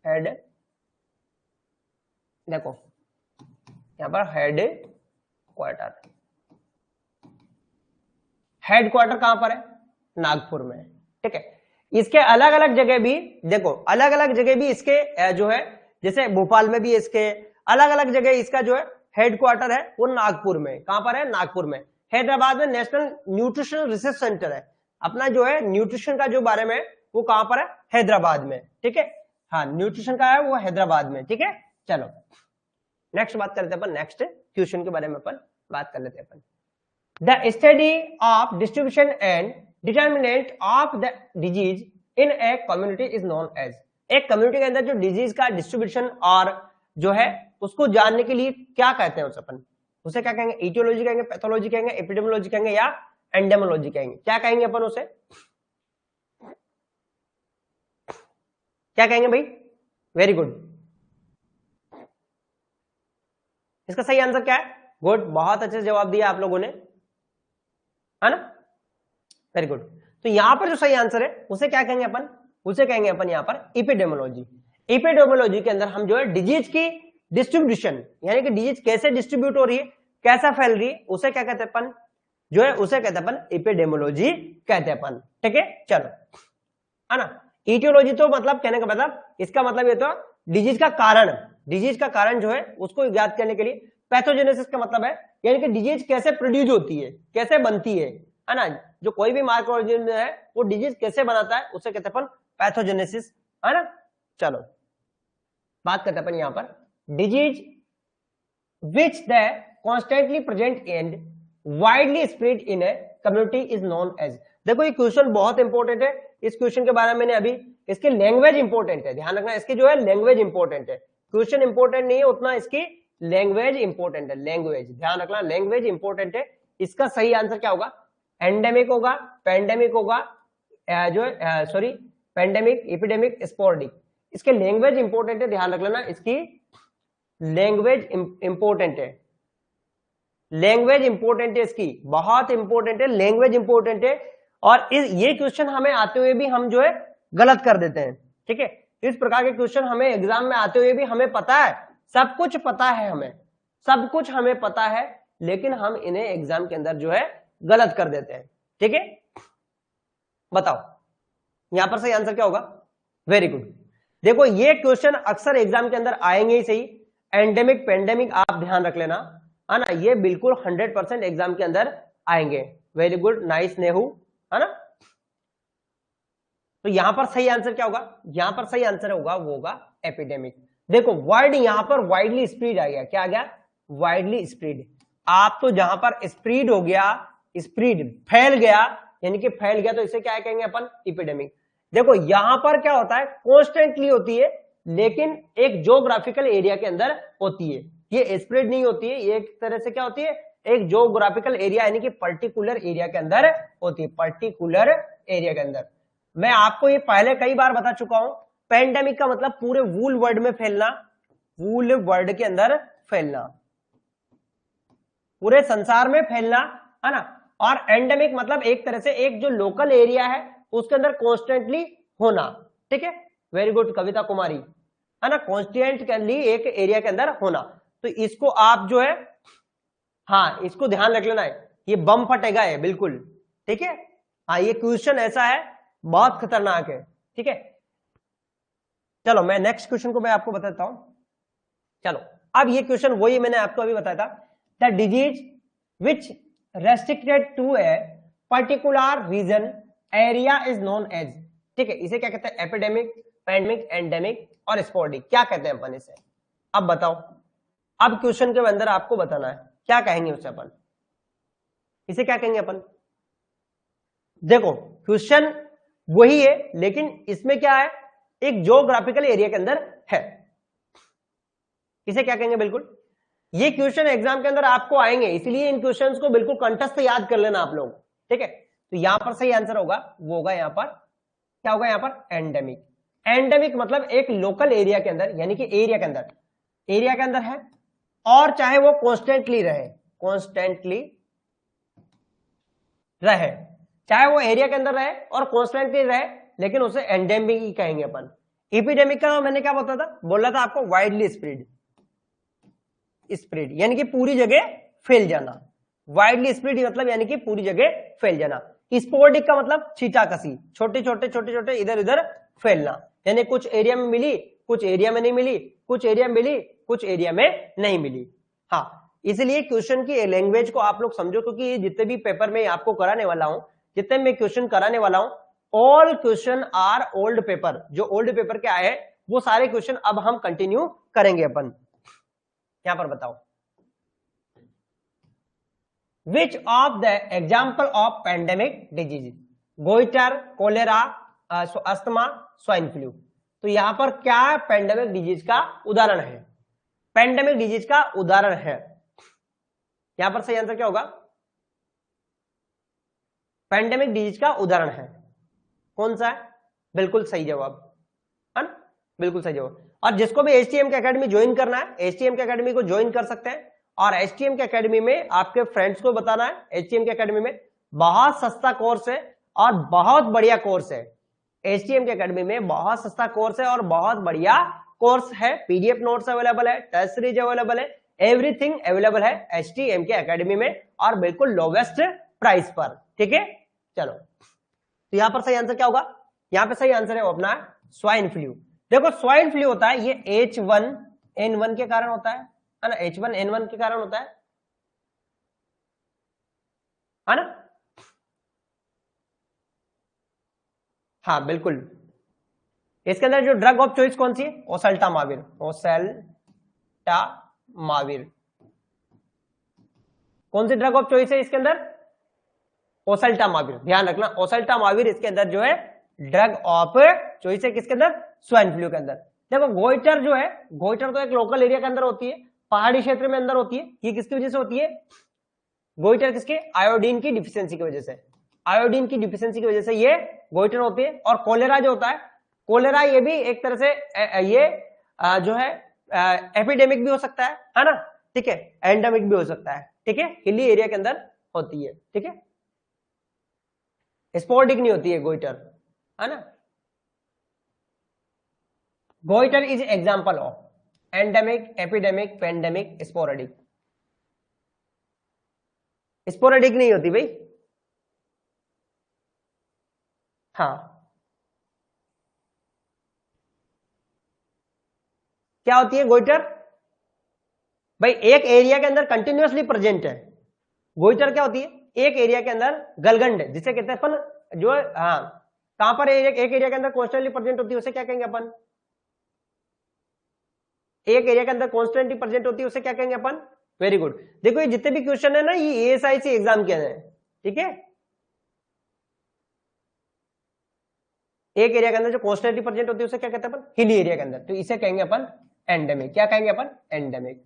हेड, देखो यहां पर हेड क्वार्टर, हेड क्वार्टर कहां पर है? नागपुर में, ठीक है। इसके अलग अलग जगह भी देखो, अलग अलग जगह भी इसके जो है, जैसे भोपाल में भी इसके अलग अलग जगह इसका जो है हेड क्वार्टर है वो नागपुर में। कहां पर है? नागपुर में। हैदराबाद में नेशनल न्यूट्रिशन रिसर्च सेंटर है अपना, जो है न्यूट्रिशन का जो बारे में, वो कहां पर है? हैदराबाद में, ठीक है। हाँ, न्यूट्रिशन का है वो हैदराबाद में, ठीक है। चलो नेक्स्ट बात करते हैं अपन, नेक्स्ट क्वेश्चन के बारे में अपन बात कर लेते हैं अपन। The study of distribution and determinant of the disease in a community is known as. एक कम्युनिटी के अंदर जो डिजीज का डिस्ट्रीब्यूशन और जो है उसको जानने के लिए क्या कहते हैं उसे क्या कहेंगे? इटियोलॉजी कहेंगे, पैथोलॉजी कहेंगे, एपिडेमियोलॉजी कहेंगे या एंडेमोलॉजी कहेंगे? क्या कहेंगे अपन उसे? क्या कहेंगे भाई? Very good. इसका सही आंसर क्या है? गुड, बहुत अच्छे से जवाब दिया आप लोगों ने, है ना? Very good. तो यहां पर जो सही आंसर है उसे क्या कहेंगे अपन? उसे कहेंगे अपन यहां पर एपिडेमियोलॉजी। एपिडेमियोलॉजी के अंदर हम जो है डिजीज की डिस्ट्रीब्यूशन, यानी कि डिजीज कैसे डिस्ट्रीब्यूट हो रही है, कैसा फैल रही है, उसे क्या कहते हैं अपन? जो है उसे कहते हैं अपन एपिडेमियोलॉजी कहते हैं अपन। ठीक है, चलो, है ना? इटियोलॉजी तो मतलब कहने का मतलब, इसका मतलब ये तो डिजीज का कारण, डिजीज का कारण जो है उसको याद करने के लिए। पैथोजेनेसिस का मतलब है यानी कि डिजीज कैसे प्रोड्यूस होती है, कैसे बनती है ना? जो कोई भी माइक्रो ऑर्गेनिज्म है वो डिजीज कैसे बनाता है उसे कहते हैं अपन पैथोजेनेसिस, है ना? चलो बात करते हैं अपन यहां पर disease which the constantly present and widely spread in a community is known as। देखो ये क्वेश्चन बहुत इंपॉर्टेंट है, इस क्वेश्चन के बारे में मैंने अभी, इसके लैंग्वेज इंपॉर्टेंट है, ध्यान रखना, इसकी जो है लैंग्वेज इंपॉर्टेंट है। क्वेश्चन इंपॉर्टेंट नहीं है उतना, इसकी लैंग्वेज इंपॉर्टेंट है, लैंग्वेज ध्यान रखना, लैंग्वेज इंपॉर्टेंट है। इसका सही आंसर क्या होगा? एंडेमिक होगा, पेंडेमिक होगा, जो सॉरी पेंडेमिक, एपिडेमिक, स्पोरेडिक। इसके लैंग्वेज इंपॉर्टेंट है, ध्यान रख लेना, इसकी लैंग्वेज इंपॉर्टेंट है, लैंग्वेज इंपॉर्टेंट है, इसकी बहुत इंपॉर्टेंट है, लैंग्वेज इंपॉर्टेंट है। और ये क्वेश्चन हमें आते हुए भी हम जो है गलत कर देते हैं। ठीक है, इस प्रकार के क्वेश्चन हमें एग्जाम में आते हुए भी हमें पता है, सब कुछ पता है, हमें सब कुछ हमें पता है, लेकिन हम इन्हें एग्जाम के अंदर जो है गलत कर देते हैं। ठीक है, बताओ यहां पर सही आंसर क्या होगा? Very good. देखो ये क्वेश्चन अक्सर एग्जाम के अंदर आएंगे ही सही, एंडेमिक, पेंडेमिक आप ध्यान रख लेना, है ना? ये बिल्कुल 100% एग्जाम के अंदर आएंगे। वेरी गुड, नाइस नेहू, है ना? तो यहां पर सही आंसर क्या होगा? यहां पर सही आंसर होगा वो होगा एपिडेमिक। देखो वर्ड यहां पर वाइडली स्प्रेड आ गया, क्या आ गया? Widely spread. आप तो जहां पर स्प्रेड हो गया, स्प्रेड फैल गया, यानी कि फैल गया, तो इसे क्या कहेंगे अपन? एपिडेमिक। देखो यहां पर क्या होता है? कॉन्स्टेंटली होती है, लेकिन एक ज्योग्राफिकल एरिया के अंदर होती है, ये स्प्रेड नहीं होती है, ये एक तरह से क्या होती है? एक ज्योग्राफिकल एरिया यानी कि पर्टिकुलर एरिया के अंदर होती है, पर्टिकुलर एरिया के अंदर। मैं आपको ये पहले कई बार बता चुका हूं, पेंडेमिक का मतलब पूरे वूल वर्ल्ड में फैलना, वूल वर्ल्ड के अंदर फैलना, पूरे संसार में फैलना, है ना? और एंडेमिक मतलब एक तरह से एक जो लोकल एरिया है उसके अंदर कॉन्स्टेंटली होना। ठीक है, वेरी गुड कविता कुमारी, है ना? कॉन्स्टेंटली एक एरिया के अंदर होना। तो इसको आप जो है, हाँ इसको ध्यान रख लेना है, ये बम फटेगा है बिल्कुल। ठीक है, हाँ ये क्वेश्चन ऐसा है, बहुत खतरनाक है। ठीक है, चलो मैं नेक्स्ट क्वेश्चन को मैं आपको बताता हूं। चलो अब ये क्वेश्चन वही मैंने आपको अभी बताया था, the disease which restricted to a particular region area is known as. ठीक है, इसे क्या कहते हैं? एपिडेमिक, पेंडेमिक, एंडेमिक और स्पोरेडिक, क्या कहते हैं अपन इसे? अब बताओ, अब क्वेश्चन के अंदर आपको बताना है क्या कहेंगे उसे अपन, इसे क्या कहेंगे अपन? देखो क्वेश्चन वही है, लेकिन इसमें क्या है? एक ज्योग्राफिकल एरिया के अंदर है, इसे क्या कहेंगे? बिल्कुल ये क्वेश्चन एग्जाम के अंदर आपको आएंगे, इसलिए इन क्वेश्चंस को बिल्कुल कंठस्थ याद कर लेना आप लोग। ठीक है, तो यहां पर सही आंसर होगा वो होगा यहां पर, क्या होगा यहां पर? एंडेमिक। एंडेमिक मतलब एक लोकल एरिया के अंदर, यानी कि एरिया के अंदर है, और चाहे वो कॉन्स्टेंटली रहे, चाहे वो एरिया के अंदर रहे और कॉन्स्टेंटली रहे, लेकिन उसे एंडेमिक ही कहेंगे अपन। एपिडेमिक का मैंने क्या बोला था आपको? वाइडली स्प्रेड यानी कि पूरी जगह फैल जाना, वाइडली स्प्रेड मतलब यानी कि पूरी जगह फैल जाना। स्पोरेडिक का मतलब छींटाकशी, छोटे छोटे इधर उधर फैलना, यानी कुछ एरिया में मिली, कुछ एरिया में नहीं मिली, कुछ एरिया में मिली, कुछ एरिया में नहीं मिली। हाँ, इसलिए क्वेश्चन की लैंग्वेज को आप लोग समझो, क्योंकि ये जितने भी पेपर में आपको कराने वाला हूं, जितने मैं क्वेश्चन कराने वाला हूं, all question are old paper. जो ओल्ड पेपर के आए हैं वो सारे क्वेश्चन अब हम कंटिन्यू करेंगे अपन। यहां पर बताओ, which of the example of pandemic disease, goitre, cholera, asthma, swine flu. तो यहां पर क्या पैंडेमिक डिजीज का उदाहरण है? पैंडेमिक डिजीज का उदाहरण है, यहां पर सही आंसर क्या होगा? पैंडेमिक डिजीज का उदाहरण है कौन सा है? बिल्कुल सही जवाब है ना, बिल्कुल सही जवाब। और जिसको भी एचटीएम के एकेडमी ज्वाइन करना है, एचटीएम के एकेडमी को ज्वाइन कर सकते हैं। और एचटीएम के एकेडमी में आपके फ्रेंड्स को बताना है, एचटीएम के एकेडमी में बहुत सस्ता कोर्स है और बहुत बढ़िया कोर्स है। एचटीएम के एकेडमी में बहुत सस्ता कोर्स है और बहुत बढ़िया कोर्स है। पीडीएफ नोट्स अवेलेबल है, टेस्ट सीरीज अवेलेबल है, एवरीथिंग अवेलेबल है एचटीएम के एकेडमी में और बिल्कुल लोवेस्ट प्राइस पर। ठीक है, चलो तो यहां पर सही आंसर क्या होगा? यहां पे सही आंसर है वो अपना स्वाइन फ्लू। देखो स्वाइन फ्लू होता है ये H1N1 के कारण होता है ना, H1N1 के कारण होता है ना। हाँ बिल्कुल, इसके अंदर जो ड्रग ऑफ चॉइस कौन सी है? ओसेल्टामाविर, ओसेल्टामाविर। कौन सी ड्रग ऑफ चॉइस है इसके अंदर? ओसेल्टामाविर। ध्यान रखना, ओसेल्टामाविर इसके अंदर जो है ड्रग ऑफ चॉइस है किसके अंदर? स्वाइन फ्लू के अंदर। देखो गोइटर जो है, गोइटर तो एक लोकल एरिया के अंदर होती है, पहाड़ी क्षेत्र में अंदर होती है। ये किसकी वजह से होती है? गोइटर किसके? आयोडीन की डिफिशियंसी की वजह से, आयोडीन की डिफिशियंसी की वजह से ये गोइटर होती है। और कोलेरा जो होता है, कोलेरा ये भी एक तरह से ये जो है एपिडेमिक भी हो सकता है ना, ठीक है, एंडेमिक भी हो सकता है। ठीक है, हिली एरिया के अंदर होती है। ठीक है, स्पोरेडिक नहीं होती है गोइटर, है ना। Goitre is example of endemic, epidemic, pandemic, sporadic. Sporadic नहीं होती भाई। हाँ, क्या होती है गोइटर? भाई एक एरिया के अंदर कंटिन्यूअसली प्रेजेंट है। गोइटर क्या होती है? एक एरिया के अंदर गलगंड, जिसे कहते हैं अपन जो, हाँ, कहां पर एक एरिया के अंदर कॉन्स्टेंटली प्रेजेंट होती है उसे क्या कहेंगे अपन? एक एरिया के अंदर कॉन्स्टेंटली प्रेजेंट होती है उसे क्या कहेंगे अपन? Very good. देखो ये जितने भी क्वेश्चन है ना, ये एएसआईसी एग्जाम के हैं। ठीक है, एक एरिया के अंदर जो कॉन्स्टेंटली प्रेजेंट होती है उसे क्या कहते हैं अपन? हिली एरिया के अंदर, तो इसे कहेंगे अपन एंडेमिक। क्या कहेंगे अपन? एंडेमिक।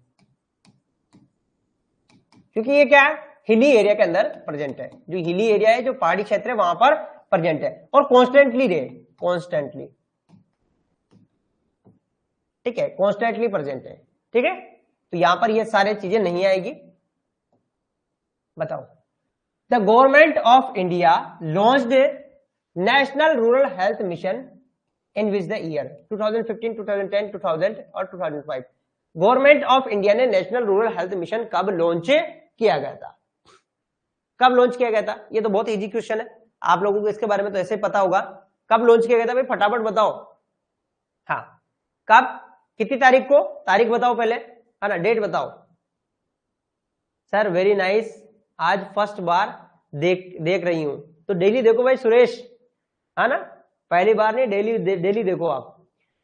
क्योंकि ये क्या है? हिली एरिया के अंदर प्रेजेंट है। जो हिली एरिया है, जो पहाड़ी क्षेत्र है, वहां पर प्रेजेंट है और कॉन्स्टेंटली रहे, कॉन्स्टेंटली। ठीक है, कॉन्स्टेंटली प्रेजेंट है। ठीक है, तो यहां पर ये सारी चीजें नहीं आएगी। बताओ, the government of India launched national rural health mission in which the year 2015, 2010, 2000 और 2005। गवर्नमेंट ऑफ इंडिया ने नेशनल रूरल हेल्थ मिशन कब लॉन्च किया गया था? कब लॉन्च किया गया था? ये तो बहुत इजी क्वेश्चन है, आप लोगों को इसके बारे में तो ऐसे पता होगा। कब लॉन्च किया गया था भाई? फटाफट बताओ। हाँ, कब, कितनी तारीख को? तारीख बताओ पहले, है ना, डेट बताओ। सर वेरी नाइस, आज फर्स्ट बार देख रही हूं, तो डेली देखो भाई सुरेश, है ना, पहली बार नहीं, डेली देखो आप।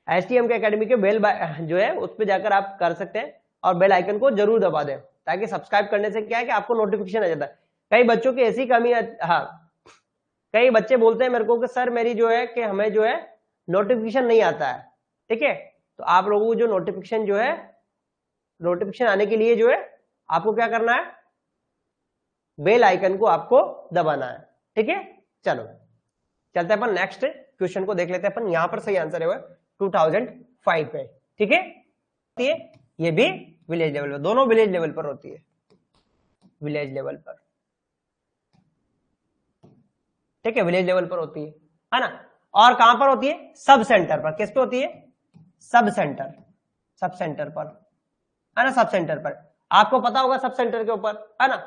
एचटीएम के एकेडमी के बेल जो है उस पर जाकर आप कर सकते हैं और बेल आइकन को जरूर दबा दें, ताकि सब्सक्राइब करने से क्या है कि आपको नोटिफिकेशन आ जाता है। कई बच्चों की ऐसी कमी है, हाँ, कई बच्चे बोलते हैं मेरे को कि सर मेरी जो है कि हमें जो है नोटिफिकेशन नहीं आता है। ठीक है, तो आप लोगों को जो नोटिफिकेशन जो है, नोटिफिकेशन आने के लिए जो है आपको क्या करना है? बेल आइकन को आपको दबाना है। ठीक है, चलो चलते हैं अपन नेक्स्ट क्वेश्चन को देख लेते हैं अपन। यहां पर सही आंसर है 2005 पे। ठीक है, ये भी विलेज लेवल पर, दोनों विलेज लेवल पर होती है, विलेज लेवल पर। ठीक है, विलेज लेवल पर होती है ना। और कहां पर होती है? सब सेंटर पर। किस पे होती है? सब सेंटर, सब सेंटर पर, है ना, सब सेंटर पर। आपको पता होगा सब सेंटर के ऊपर, है ना,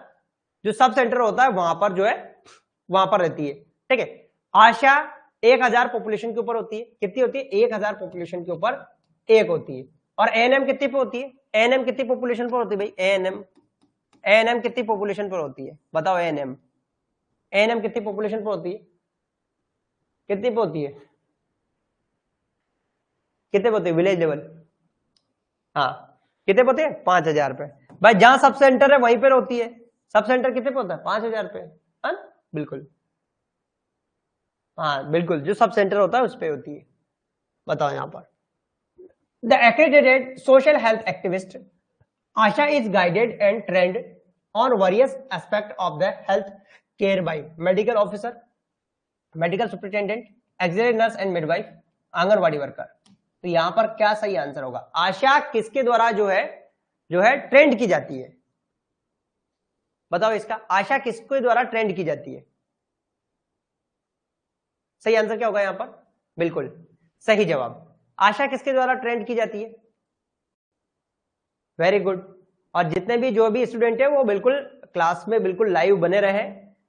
जो सब सेंटर होता है वहां पर जो है, वहां पर रहती है। ठीक है, आशा 1000 पॉपुलेशन के ऊपर होती है। कितनी होती है? 1000 पॉपुलेशन के ऊपर एक होती है। और एएनएम कितनी पे होती है? एएनएम कितनी पॉपुलेशन पर होती है भाई? एएनएम, एएनएम कितनी पॉपुलेशन पर होती है? बताओ, एएनएम, एएनएम कितनी पॉपुलेशन पर होती है? कितनी पे होती है? कितने पे होती है विलेज लेवल? हाँ, कितने पे होते हैं? 5,000 पे। भाई जहां सब सेंटर है वहीं पर होती है। सब सेंटर कितने पे होता है? 5,000 पे। हाँ बिल्कुल, हाँ बिल्कुल, जो सब सेंटर होता है उस पे होती है। बताओ यहां पर, the accredited social health activist Asha is guided and trained on various aspects of the health care by medical officer, medical superintendent, auxiliary nurse and midwife, anganwadi worker. तो यहां पर क्या सही आंसर होगा? आशा किसके द्वारा जो है ट्रेंड की जाती है? बताओ इसका, आशा किसके द्वारा ट्रेंड की जाती है? सही आंसर क्या होगा यहां पर? बिल्कुल सही जवाब, आशा किसके द्वारा ट्रेंड की जाती है? Very good. और जितने भी जो भी स्टूडेंट है वो बिल्कुल क्लास में बिल्कुल लाइव बने रहे।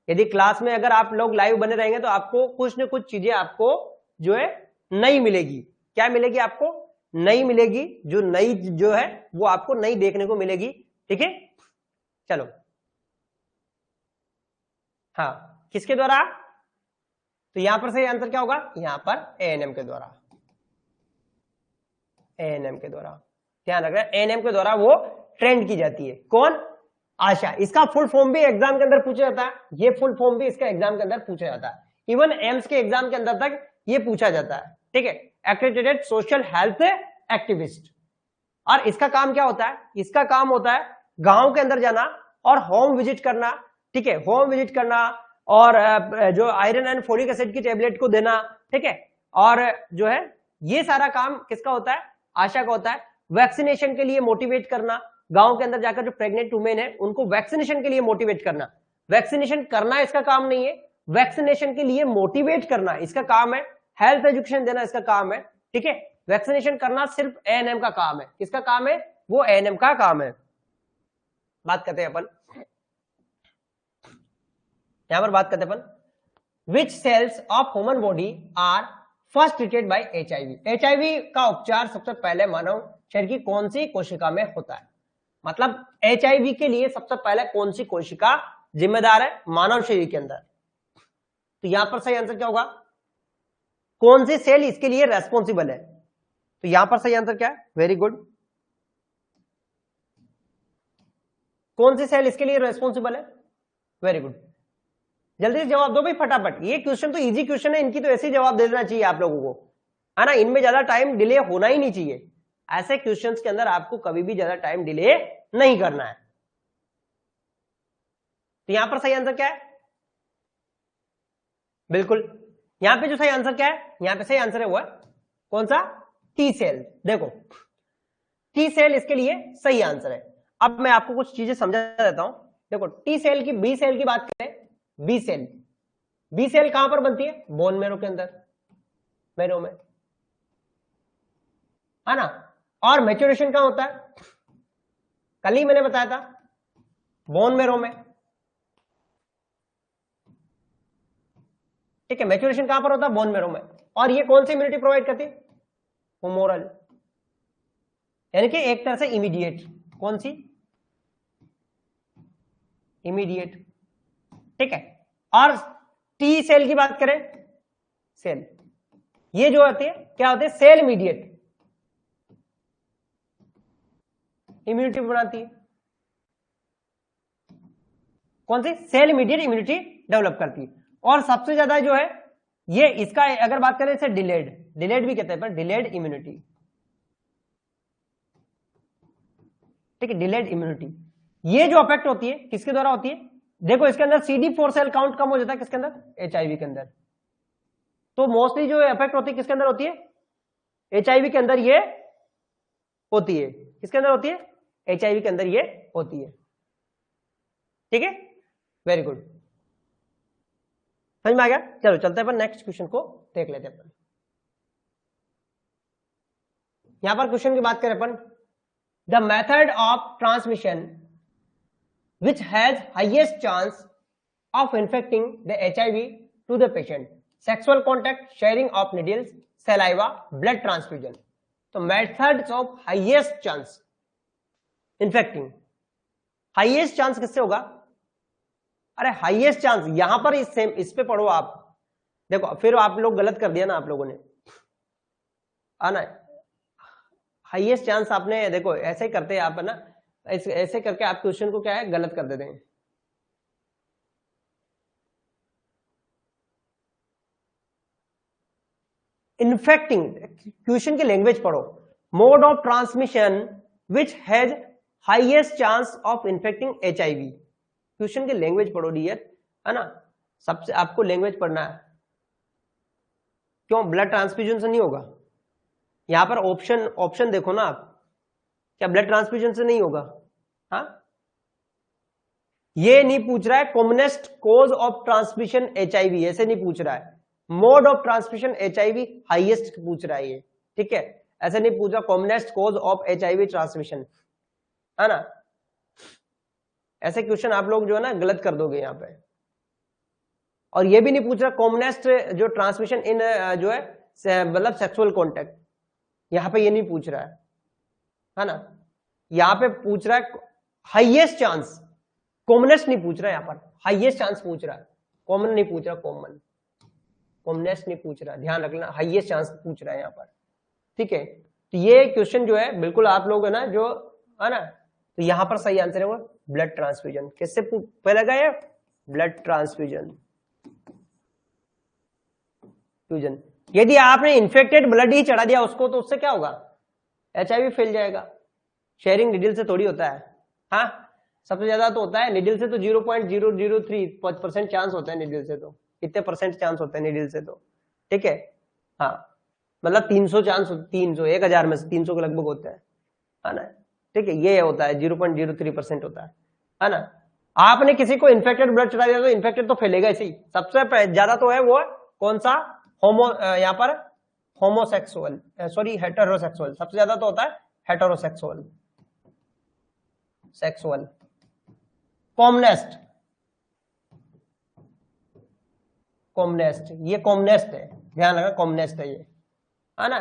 यदि क्लास में अगर आप लोग लाइव बने रहेंगे तो आपको कुछ न कुछ चीजें आपको जो है नई मिलेगी। क्या मिलेगी आपको? नई मिलेगी, जो नई जो है वो आपको नई देखने को मिलेगी। ठीक है, चलो। हाँ, किसके द्वारा? तो यहां पर सही आंसर क्या होगा? यहां पर एएनएम के द्वारा। एएनएम के द्वारा, ध्यान रखना, एएनएम के द्वारा वो ट्रेंड की जाती है। कौन? आशा। इसका फुल फॉर्म भी एग्जाम के अंदर पूछा जाता है। ये फुल फॉर्म भी इसका एग्जाम के अंदर पूछा जाता है। इवन एम्स के एग्जाम के अंदर तक ये पूछा जाता है। ठीक है, एक्रेडिटेड सोशल हेल्थ एक्टिविस्ट। और इसका काम क्या होता है? इसका काम होता है गांव के अंदर जाना और होम विजिट करना। ठीक है, होम विजिट करना और जो आयरन एंड फोलिक एसिड की टेबलेट को देना। ठीक है, और जो है ये सारा काम किसका होता है? आशा का होता है। वैक्सीनेशन के लिए मोटिवेट करना, गांव के अंदर जाकर जो प्रेग्नेंट वुमेन है उनको वैक्सीनेशन के लिए मोटिवेट करना। वैक्सीनेशन करना इसका काम नहीं है, वैक्सीनेशन के लिए मोटिवेट करना इसका काम है। हेल्थ एजुकेशन देना इसका काम है। ठीक है, वैक्सीनेशन करना सिर्फ एएनएम का काम है। किसका काम है? वो एएनएम का काम है। बात करते हैं अपन, यहां पर बात करते हैं अपन, which cells of human body are first treated by HIV. HIV का उपचार सबसे पहले मानव शरीर की कौन सी कोशिका में होता है? मतलब एचआईवी के लिए सबसे पहले कौन सी कोशिका जिम्मेदार है मानव शरीर के अंदर? तो यहां पर सही आंसर क्या होगा? कौन सी सेल इसके लिए रेस्पॉन्सिबल है? तो यहां पर सही आंसर क्या है? वेरी गुड, कौन सी सेल इसके लिए रेस्पॉन्सिबल है? वेरी गुड, जल्दी से जवाब दो भाई फटाफट। ये क्वेश्चन तो इजी क्वेश्चन है, इनकी तो ऐसे ही जवाब दे देना चाहिए आप लोगों को, है ना। इनमें ज्यादा टाइम डिले होना ही नहीं चाहिए। ऐसे क्वेश्चंस के अंदर आपको कभी भी ज्यादा टाइम डिले नहीं करना है। तो यहां पर सही आंसर क्या है? बिल्कुल, यहां पे जो सही आंसर क्या है? यहां पे सही आंसर है वो है कौन सा? T cell. देखो, टी सेल इसके लिए सही आंसर है। अब मैं आपको कुछ चीजें समझा देता हूं। देखो, टी सेल की, बी सेल की बात करें, बी सेल, बी सेल कहां पर बनती है? बोन मैरो के अंदर, मैरो में, है ना। और मैच्योरेशन कहां होता है? कल ही मैंने बताया था, बोन मैरो में। ठीक है, मैच्योरेशन कहां पर होता है? बोन मैरो में। और ये कौन सी इम्यूनिटी प्रोवाइड करती है? हुमोरल, यानी कि एक तरह से इमीडिएट। कौन सी? इमीडिएट। ठीक है, और टी सेल की बात करें, सेल, ये जो होती है क्या होती है? सेल इमीडिएट, इम्यूनिटी बनाती है। कौन सी? सेल इमीडिएट इम्यूनिटी डेवलप करती है। और सबसे ज्यादा जो है ये इसका अगर बात करें इसे डिलेड, डिलेड भी कहते हैं, पर डिलेड इम्यूनिटी। ठीक है, डिलेड इम्यूनिटी ये जो अफेक्ट होती है किसके द्वारा होती है? देखो, इसके अंदर CD4 सेल काउंट कम हो जाता है। किसके अंदर? एचआईवी के अंदर। तो मोस्टली जो इफेक्ट होती है किसके अंदर होती है? एचआईवी के अंदर ये होती है। किसके अंदर होती है? एचआईवी के अंदर ये होती है। ठीक है, वेरी गुड, समझ में आ गया। चलो चलते हैं अपन नेक्स्ट क्वेश्चन को देख लेते हैं अपन। यहां पर क्वेश्चन की बात करें अपन, the method of transmission which has highest chance of infecting the HIV to the patient, sexual contact, sharing of needles, saliva, blood transfusion। तो methods of highest chance infecting, highest chance किससे होगा? अरे highest chance यहां पर इस पे पढ़ो आप। देखो, फिर आप लोग गलत कर दिया ना आप लोगों ने, आना हाईएस्ट चांस आपने देखो ऐसे ही करते हैं आप, है ना, ऐसे करके आप क्वेश्चन को क्या है गलत कर देते हैं। इन्फेक्टिंग, क्वेश्चन की लैंग्वेज पढ़ो। Mode of transmission which has highest chance of infecting HIV। Question की लैंग्वेज पढ़ो डियर, है ना, सबसे आपको लैंग्वेज पढ़ना है। क्यों? ब्लड ट्रांसफ्यूजन से नहीं होगा। यहां पर ऑप्शन देखो ना आप, क्या ब्लड ट्रांसफ्यूजन से नहीं होगा? हाँ, ये नहीं पूछ रहा है commonest cause of transmission HIV, ऐसे नहीं पूछ रहा है। Mode of transmission HIV highest पूछ रहा है ये, ठीक है, ऐसे नहीं पूछ रहा commonest cause of HIV transmission, है ना। ऐसे क्वेश्चन आप लोग जो है ना गलत कर दोगे यहाँ पे। और ये भी नहीं पूछ रहा कॉमनेस्ट जो ट्रांसमिशन इन जो है मतलब सेक्सुअल कॉन्टेक्ट, यहां पे ये नहीं पूछ रहा है ना। यहां पे पूछ रहा है हाईएस्ट चांस, कॉमनेस्ट नहीं पूछ रहा है, यहां पर हाईएस्ट चांस पूछ रहा है, कॉमन नहीं पूछ रहा, कॉमनेस्ट नहीं पूछ रहा, ध्यान रखना, हाईएस्ट चांस पूछ रहा है यहां पर, ठीक है। तो ये क्वेश्चन जो है बिल्कुल आप लोग है ना जो है ना, तो यहां पर सही आंसर है वो ब्लड ट्रांसफ्यूजन। किससे पहले गए? Blood transfusion. फ्यूजन, यदि आपने इन्फेक्टेड ब्लड ही चढ़ा दिया उसको तो उससे क्या होगा? HIV फैल जाएगा। शेयरिंग निडल से थोड़ी होता है, हाँ, सबसे ज्यादा तो होता है निडल से, तो 0.003% चांस होता है निडल से, तो कितने परसेंट चांस होता है निडल से, तो ठीक है, हाँ, मतलब 300 चांस, 300 1000 में से 300 के लगभग होता है ना, ठीक है, ये होता है 0.03% होता है ना। आपने किसी को इन्फेक्टेड ब्लड चढ़ा दिया तो इन्फेक्टेड तो फैलेगा इसी। सबसे ज्यादा तो है वो कौन सा? यहाँ पर होमोसेक्सुअल, सॉरी हेटेरोसेक्सुअल, सबसे ज्यादा तो होता है हेटेरोसेक्सुअल। कॉमनेस्ट, ये कॉमनेस्ट है, ध्यान रखना, कॉमनेस्ट है ये, है ना।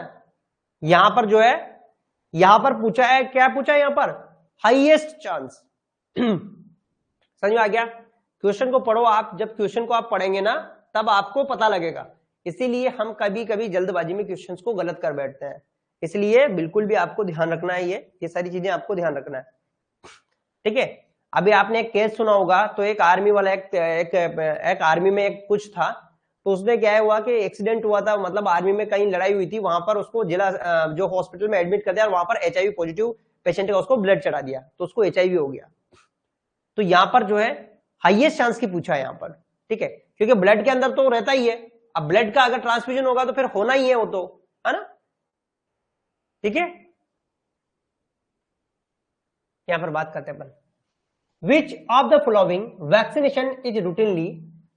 यहां पर जो है, यहां पर पूछा है, क्या पूछा है यहां पर? Highest chance. समझ में आ गया? क्वेश्चन को पढ़ो आप, जब क्वेश्चन को आप पढ़ेंगे ना तब आपको पता लगेगा। इसीलिए हम कभी कभी जल्दबाजी में क्वेश्चंस को गलत कर बैठते हैं, इसलिए बिल्कुल भी आपको ध्यान रखना है, ये सारी चीजें आपको ध्यान रखना है, ठीक है। अभी आपने एक केस सुना होगा, तो एक आर्मी वाला एक आर्मी में एक कुछ था, तो उसने क्या हुआ कि एक्सीडेंट हुआ था, मतलब आर्मी में कहीं लड़ाई हुई थी, वहां पर उसको जिला जो हॉस्पिटल में एडमिट कर दिया, वहां पर HIV पॉजिटिव पेशेंट का उसको ब्लड चढ़ा दिया, तो उसको HIV हो गया। तो यहां पर जो है हाईएस्ट चांस की पूछा है यहां पर, ठीक है, क्योंकि ब्लड के अंदर तो रहता ही है, अब ब्लड का अगर ट्रांसफ्यूजन होगा तो फिर होना ही है वो, तो है ना, ठीक है। यहां पर बात करते हैं अपन, which of the following vaccination is routinely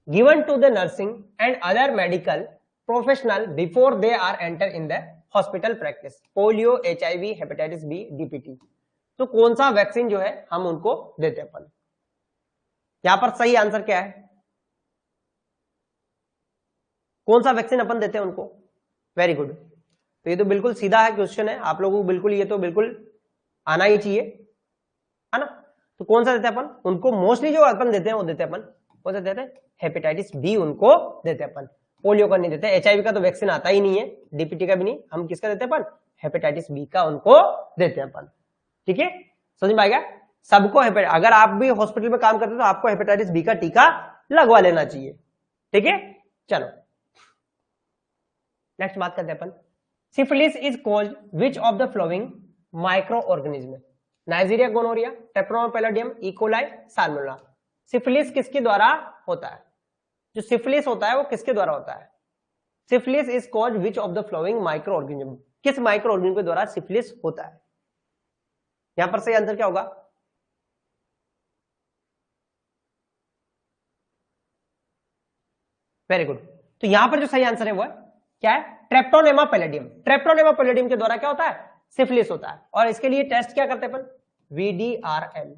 given to the nursing and other medical professional before they are enter in the hospital practice? Polio, HIV, hepatitis B, DPT। तो कौन सा वैक्सीन जो है हम उनको देते हैं अपन? यहां पर सही आंसर क्या है? कौन सा वैक्सीन अपन देते हैं उनको? वेरी गुड, तो ये तो बिल्कुल सीधा है क्वेश्चन है, आप लोगों को बिल्कुल ये तो बिल्कुल आना ही चाहिए, है ना। तो कौन सा देते हैं अपन उनको? मोस्टली जो अपन देते हैं वो देते हैं अपन, कौन सा देते हैं? हेपेटाइटिस B उनको देते हैं अपन, पोलियो का नहीं देते। HIV का तो वैक्सीन आता ही नहीं है, DPT का भी नहीं, हम किसका देते हैं अपन? हेपेटाइटिस B का उनको देते हैं अपन, ठीक है, समझ में आएगा सबको। अगर आप भी हॉस्पिटल में काम करते हो तो आपको हेपेटाइटिस B का टीका लगवा लेना चाहिए, ठीक है। चलो नेक्स्ट बात करते हैं अपन, syphilis is called which of the flowing micro organism? Neisseria gonorrhoea, Treponema pallidum, E coli, salmonella. Syphilis किसके द्वारा होता है? जो सिफिलिस होता है वो किसके द्वारा होता है? Syphilis is called which of the flowing micro organism? किस माइक्रो ऑर्गेनिज्म के द्वारा सिफिलिस होता है? यहां पर सही आंसर क्या होगा? वेरी गुड, तो यहां पर जो सही आंसर है वो क्या है? ट्रेप्टोनेमा पैलेडियम। ट्रेप्टोनेमा पैलेडियम के द्वारा क्या होता है? सिफिलिस होता है। और इसके लिए टेस्ट क्या करते हैं अपन? VDRL।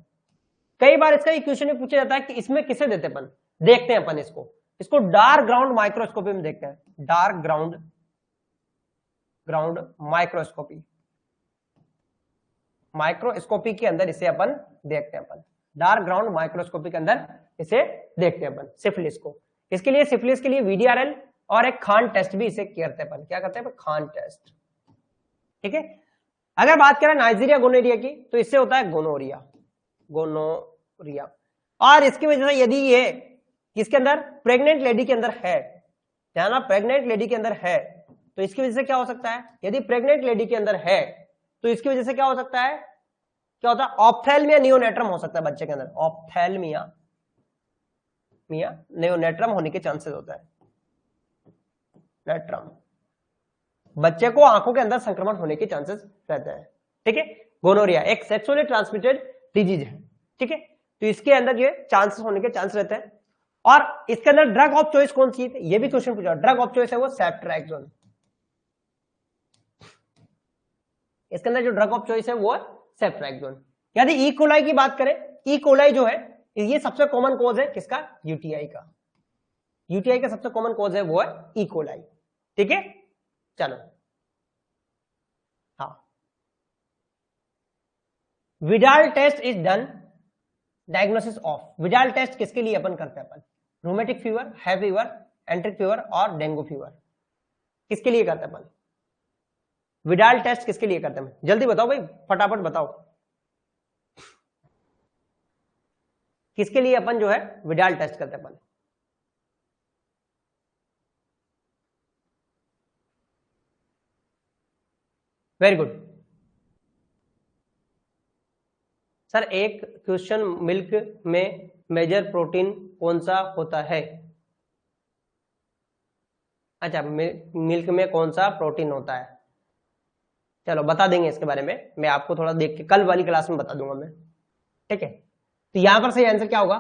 कई बार इसका क्वेश्चन में पूछा जाता है कि इसमें किसे देते अपन? देखते हैं अपन इसको डार्क ग्राउंड माइक्रोस्कोपी में देखते हैं, डार्क ग्राउंड माइक्रोस्कोपी के अंदर इसे अपन देखते हैं, अपन डार्क ग्राउंड माइक्रोस्कोपी के अंदर इसे देखते हैं अपन सिफिलिस को। इसके लिए सिफिलिस के लिए VDRL और एक खान टेस्ट भी इसे करते हैं अपन। क्या करते हैं? खान टेस्ट, ठीक है। अगर बात करें नाइजीरिया गोनोरिया की तो इससे होता है गोनोरिया, गोनोरिया। और इसकी वजह से यदि ये किसके अंदर, प्रेग्नेंट लेडी के अंदर है, ध्यान रखना प्रेग्नेंट लेडी के अंदर है, तो इसकी वजह से क्या हो सकता है, यदि प्रेग्नेंट लेडी के अंदर है तो इसकी वजह से क्या हो सकता है, क्या होता है, ऑप्थेल्मिया नियोनेट्रम हो सकता है बच्चे के अंदर, ऑप्थेल्मिया नियोनेट्रम होने के चांसेस होता है, नेट्रम, बच्चे को आंखों के अंदर संक्रमण होने के चांसेस रहते हैं। ठीक है, गोनोरिया एक सेक्सुअली ट्रांसमिटेड डिजीज है। ठीक है, तो इसके अंदर ये चांसेस होने के चांस रहते हैं। और इसके अंदर ड्रग ऑफ चॉइस कौन सी है, ये भी क्वेश्चन पूछा, ड्रग ऑफ चॉइस है वो सेफ्ट्रैक्सोन। इसके अंदर जो ड्रग ऑफ चॉइस है वो है सेफ्ट्रैक्सोन। यदि ई कोलाई की बात करें, ई कोलाई जो है ये सबसे कॉमन कॉज है किसका, यूटीआई का, यूटीआई का सबसे कॉमन कॉज है वो है ई कोलाई। ठीक है, चलो हाँ, Widal test is done, diagnosis of, Widal test किसके लिए अपन करते हैं, अपन रूमेटिक फीवर, है फीवर, एंट्रिक फीवर और डेंगू फीवर, किसके लिए करते हैं अपन, विडाल टेस्ट किसके लिए करते हैं, जल्दी बताओ भाई, फटाफट बताओ, किसके लिए अपन जो है विडाल टेस्ट करते हैं अपन, वेरी गुड सर। एक क्वेश्चन, मिल्क में मेजर प्रोटीन कौन सा होता है, अच्छा मिल्क में कौन सा प्रोटीन होता है, चलो बता देंगे इसके बारे में, मैं आपको थोड़ा देख के कल वाली क्लास में बता दूंगा मैं। ठीक है, तो यहां पर सही आंसर क्या होगा,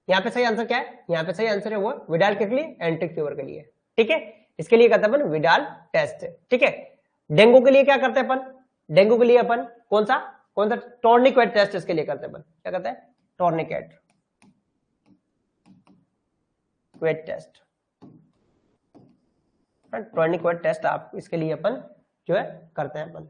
यहां पे सही आंसर क्या है, यहां पे सही आंसर है वो विडाल के लिए, एंट्रिक फीवर के लिए। ठीक है, इसके लिए करते हैं अपन विडाल टेस्ट। ठीक है, डेंगू के लिए क्या करते हैं अपन, डेंगू के लिए अपन कौन सा टोर्निकेट टेस्ट इसके लिए करते हैं अपन, क्या करते हैं, टोर्निकेट वेट टेस्ट, टोर्निकेट टेस्ट आप इसके लिए अपन जो है करते हैं अपन।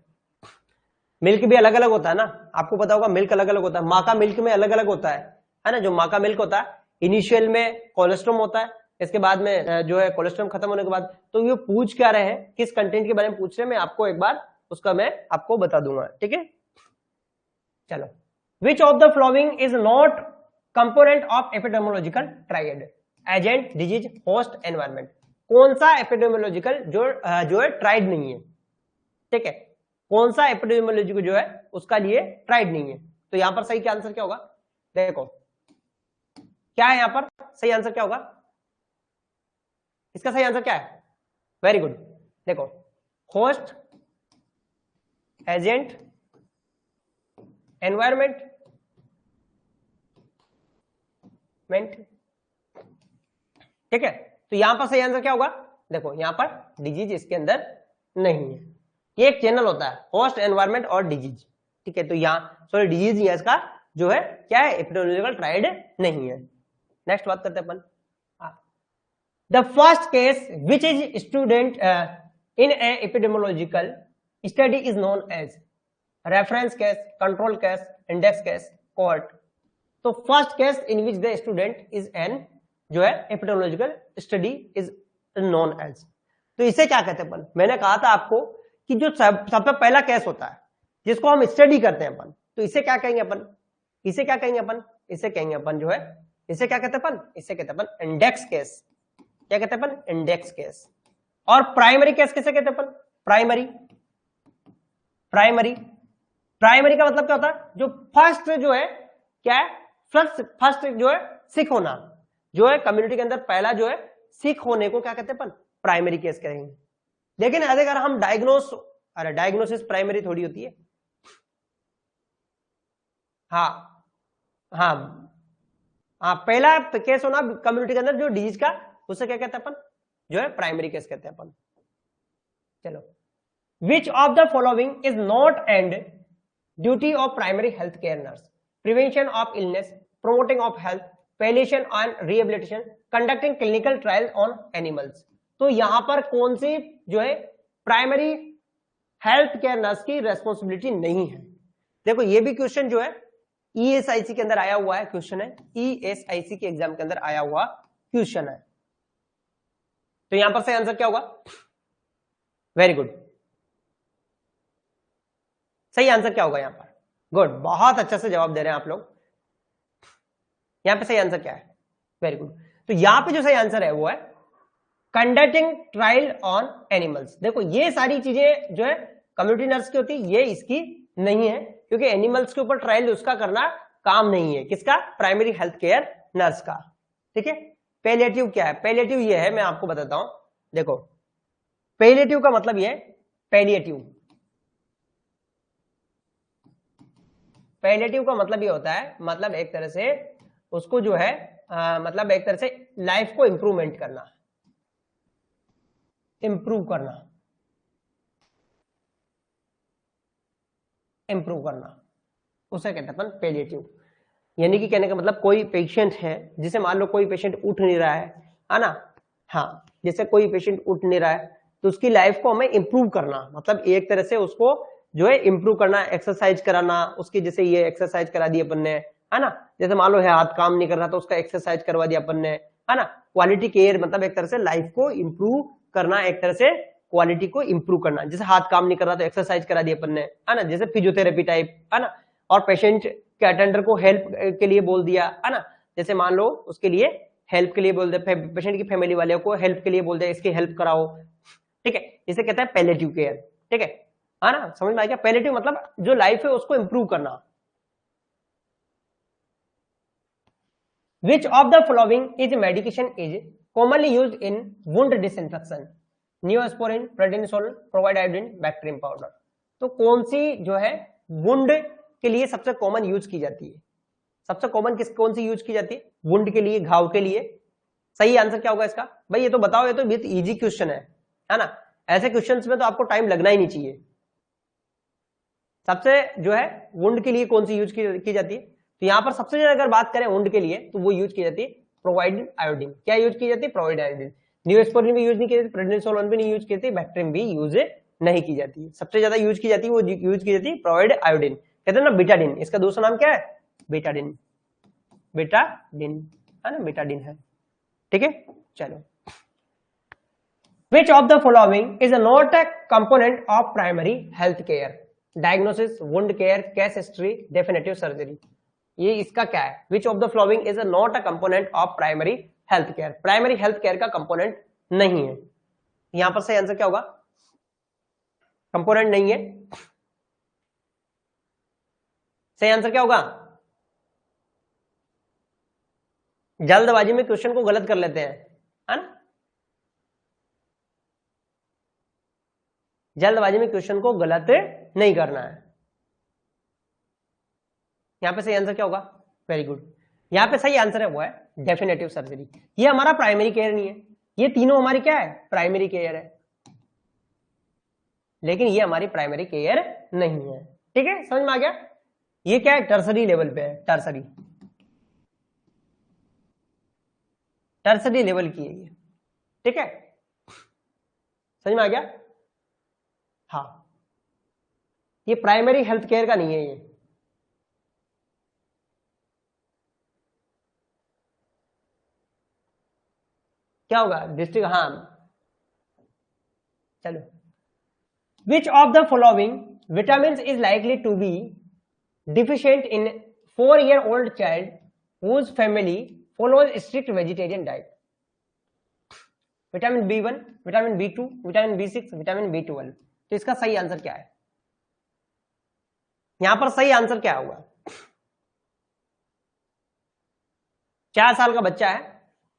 मिल्क भी अलग अलग होता है ना, आपको पता होगा मिल्क अलग अलग होता है, माँ का मिल्क में अलग अलग होता है ना, जो माँ का मिल्क होता है इनिशियल में कोलेस्ट्रॉम होता है, इसके बाद में जो है कोलेस्ट्रॉम खत्म होने के बाद, तो ये पूछ क्या रहे हैं, किस कंटेंट के बारे में पूछ रहे हैं, मैं आपको एक बार उसका मैं आपको बता दूंगा। ठीक है, चलो, which of the following is not component of epidemiological triad, agent, disease, host, environment, कौन सा एपिडेमियोलॉजिकल जो है ट्राइड नहीं है। ठीक है, कौन सा एपिडेमियोलॉजी जो है उसका लिए ट्राइड नहीं है, तो यहां पर सही क्या आंसर क्या होगा, देखो क्या है यहां पर सही आंसर क्या होगा, इसका सही आंसर क्या है, वेरी गुड, देखो होस्ट, एजेंट, एनवायरमेंट, ठीक है, तो यहां पर सही आंसर क्या होगा, देखो यहां पर डिजीज इसके अंदर नहीं है, ये एक चैनल होता है होस्ट, एनवायरमेंट और डिजीज। ठीक है, तो यहां सॉरी डिजीज नहीं है, इसका जो है क्या है एपिडेमियोलॉजिकल ट्रायड नहीं है। नेक्स्ट बात करते हैं अपन, the first case which is student in a epidemiological study is known as reference case, control case, index case, cohort. तो first case in which the student is an जो है epidemiological study is known as, तो इसे क्या कहते हैं अपन, मैंने कहा था आपको कि जो सबसे पहला केस होता है जिसको हम स्टडी करते हैं अपन, तो इसे क्या कहेंगे अपन, इसे क्या कहेंगे अपन, इसे कहेंगे अपन जो है, इसे क्या कहते हैं अपन, इसे कहते हैं अपन इंडेक्स केस, क्या कहते हैं अपन, इंडेक्स केस। और प्राइमरी केस किसे कहते हैं अपन, प्राइमरी, प्राइमरी, प्राइमरी का मतलब क्या होता है, जो फर्स्ट जो है क्या है, फर्स्ट जो है सिक होना, जो है कम्युनिटी के अंदर पहला जो है सिक होने को क्या कहते हैं अपन, प्राइमरी केस कहेंगे। लेकिन अगर हम डायग्नोसिस प्राइमरी थोड़ी होती है, हाँ हाँ हाँ, पहला केस होना कम्युनिटी के अंदर जो डिजीज का, उसे क्या कहते हैं अपन, जो है प्राइमरी केस कहते हैं अपन। चलो, which of the following is not and duty of primary health care nurse, prevention of illness, promoting of health, palliation and rehabilitation, conducting clinical trial on animals. तो यहां पर कौन सी जो है प्राइमरी हेल्थ केयर नर्स की responsibility नहीं है। देखो ये भी क्वेश्चन जो है ईएसआईसी के अंदर आया हुआ है, क्वेश्चन है ईएसआईसी के एग्जाम के अंदर आया हुआ क्वेश्चन है, तो यहां पर से आंसर क्या होगा, वेरी गुड, सही आंसर क्या होगा यहाँ पर? गुड, बहुत अच्छे से जवाब दे रहे हैं आप लोग। यहाँ पे सही आंसर क्या है? Very good. तो यहाँ पे जो सही आंसर है वो है कंडक्टिंग ट्रायल ऑन एनिमल्स। देखो ये सारी चीजें जो है कम्युनिटी नर्स की होती है, ये इसकी नहीं है, क्योंकि एनिमल्स के ऊपर ट्रायल उसका करना काम नहीं है, किसका? प्राइमरी हेल्थ केयर नर्स का। ठीक है। पैलिएटिव क्या है? पैलिएटिव ये है, मैं आपको बताता हूं। देखो पैलिएटिव का मतलब ये है, पैलिएटिव पैलिएटिव का मतलब ये होता है, मतलब एक तरह से उसको जो है मतलब एक तरह से लाइफ को इंप्रूवमेंट करना, इंप्रूव करना, इंप्रूव करना, उसे कहते हैं अपन पैलिएटिव। यानी कि कहने का मतलब कोई पेशेंट है, जिसे मान लो कोई पेशेंट उठ नहीं रहा है ना, हाँ, जैसे कोई पेशेंट उठ नहीं रहा है तो उसकी लाइफ को हमें इंप्रूव करना, मतलब एक तरह से उसको जो है इंप्रूव करना, एक्सरसाइज कराना उसकी, जैसे ये एक्सरसाइज करा दी अपन ने, है ना, जैसे मान लो है हाथ काम नहीं कर रहा तो उसका एक्सरसाइज करवा दिया अपन ने, है ना। क्वालिटी केयर मतलब एक तरह से लाइफ को इंप्रूव करना, एक तरह से क्वालिटी को इंप्रूव करना, जैसे हाथ काम नहीं कर रहा तो एक्सरसाइज करा दी अपन ने, है ना, जैसे फिजियोथेरेपी टाइप, है ना। और पेशेंट के अटेंडर को हेल्प के लिए बोल दिया, है ना, जैसे मान लो उसके लिए हेल्प के लिए बोल दिया, पेशेंट की फैमिली वाले को हेल्प के लिए बोल दिया, इसकी हेल्प कराओ। ठीक है, इसे कहते हैं पैलिएटिव केयर। ठीक है ना, समझ में आ गया? पैलिएटिव मतलब जो लाइफ है उसको इंप्रूव करना। Which of the following is medication is commonly used in wound disinfection? Neosporin, prednisone, provide iodine, Bactrim powder। तो कौन सी जो है वुंड के लिए सबसे कॉमन यूज की जाती है? सबसे कॉमन कौन सी यूज की जाती है वुंड के लिए, घाव के लिए? सही आंसर क्या होगा इसका? भाई ये तो बताओ, ये तो बहुत इजी क्वेश्चन है ना। ऐसे क्वेश्चंस में तो आपको टाइम लगना ही नहीं चाहिए। सबसे जो है वुंड के लिए कौन सी यूज की जाती है? तो यहां पर सबसे ज्यादा अगर बात करें वुंड के लिए तो वो यूज की जाती है प्रोवाइड आयोडीन। क्या यूज की जाती है? Provide iodine. न्यूएस्पोरिन भी यूज नहीं की जाती, प्रेडनिसोलोन भी नहीं यूज की जाती, बैक्ट्रिम भी यूज नहीं की जाती। सबसे ज्यादा यूज की जाती है, वो यूज की जाती है प्रोवाइड आयोडीन। कहते हैं ना बीटाडिन, इसका दूसरा नाम क्या है? बीटाडिन, बीटाडिन, है ना, बीटाडिन है। ठीक है, चलो। Which of the following is not a component of primary health care? Diagnosis, wound care, case history, definitive surgery। ये इसका क्या है? Which of the following is not a component of primary health care? Primary health care का component नहीं है। यहां पर सही आंसर क्या होगा? कंपोनेंट नहीं है। सही आंसर क्या होगा? जल्दबाजी में क्वेश्चन को गलत कर लेते हैं, है ना, जल्दबाजी में क्वेश्चन को गलत नहीं करना है। यहां पे सही आंसर क्या होगा? वेरी गुड, यहां पे सही आंसर है वो है डेफिनेटिव सर्जरी। ये हमारा प्राइमरी केयर नहीं है, ये तीनों हमारी क्या है? प्राइमरी केयर है, लेकिन ये हमारी प्राइमरी केयर नहीं है। ठीक है, समझ में आ गया? ये क्या है? टर्सरी लेवल पे है, टर्सरी, टर्सरी लेवल की है ये। ठीक है, समझ में आ गया? हाँ, ये प्राइमरी हेल्थ केयर का नहीं है ये। क्या होगा? डिस्ट्रिक्ट, हाँ, चलो। Which of the following vitamin is likely to be deficient in 4-year-old child whose family follows strict vegetarian diet? Vitamin B1, vitamin B2, vitamin B6, vitamin B12। तो इसका सही आंसर क्या है? यहां पर सही आंसर क्या होगा? 4 साल का बच्चा है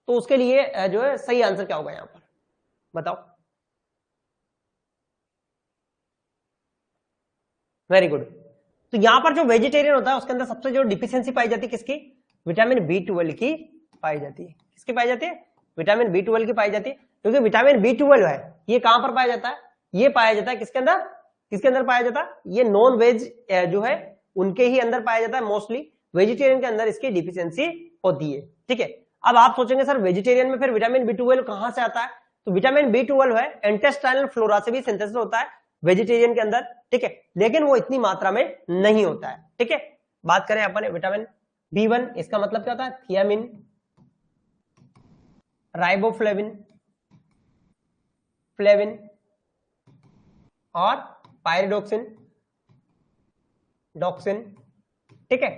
तो उसके लिए जो है सही आंसर क्या होगा यहां पर? बताओ। Very good. तो यहां पर जो वेजिटेरियन होता है उसके अंदर सबसे जो डिफिशियंसी पाई जाती है किसकी? विटामिन B12 की पाई जाती है। किसकी पाई जाती है? विटामिन B12 की पाई जाती है, क्योंकि विटामिन B12 है ये कहां पर पाया जाता है? ये पाया जाता है किसके अंदर? किसके अंदर पाया जाता है? ये नॉन वेज जो है उनके ही अंदर पाया जाता है मोस्टली, वेजिटेरियन के अंदर इसकी डिफिशियंसी होती है। ठीक है, अब आप सोचेंगे सर वेजिटेरियन में फिर विटामिन B12 कहां से आता है? तो विटामिन B12 है इंटेस्टाइनल फ्लोरा से भी सिंथेसिस होता है वेजिटेरियन के अंदर। ठीक है, लेकिन वो इतनी मात्रा में नहीं होता है। ठीक है, बात करें अपन विटामिन B1, इसका मतलब क्या होता है? थियामिन, राइबोफ्लेविन, फ्लेविन और पायरिडोक्सिन। डॉक्सिन, ठीक है।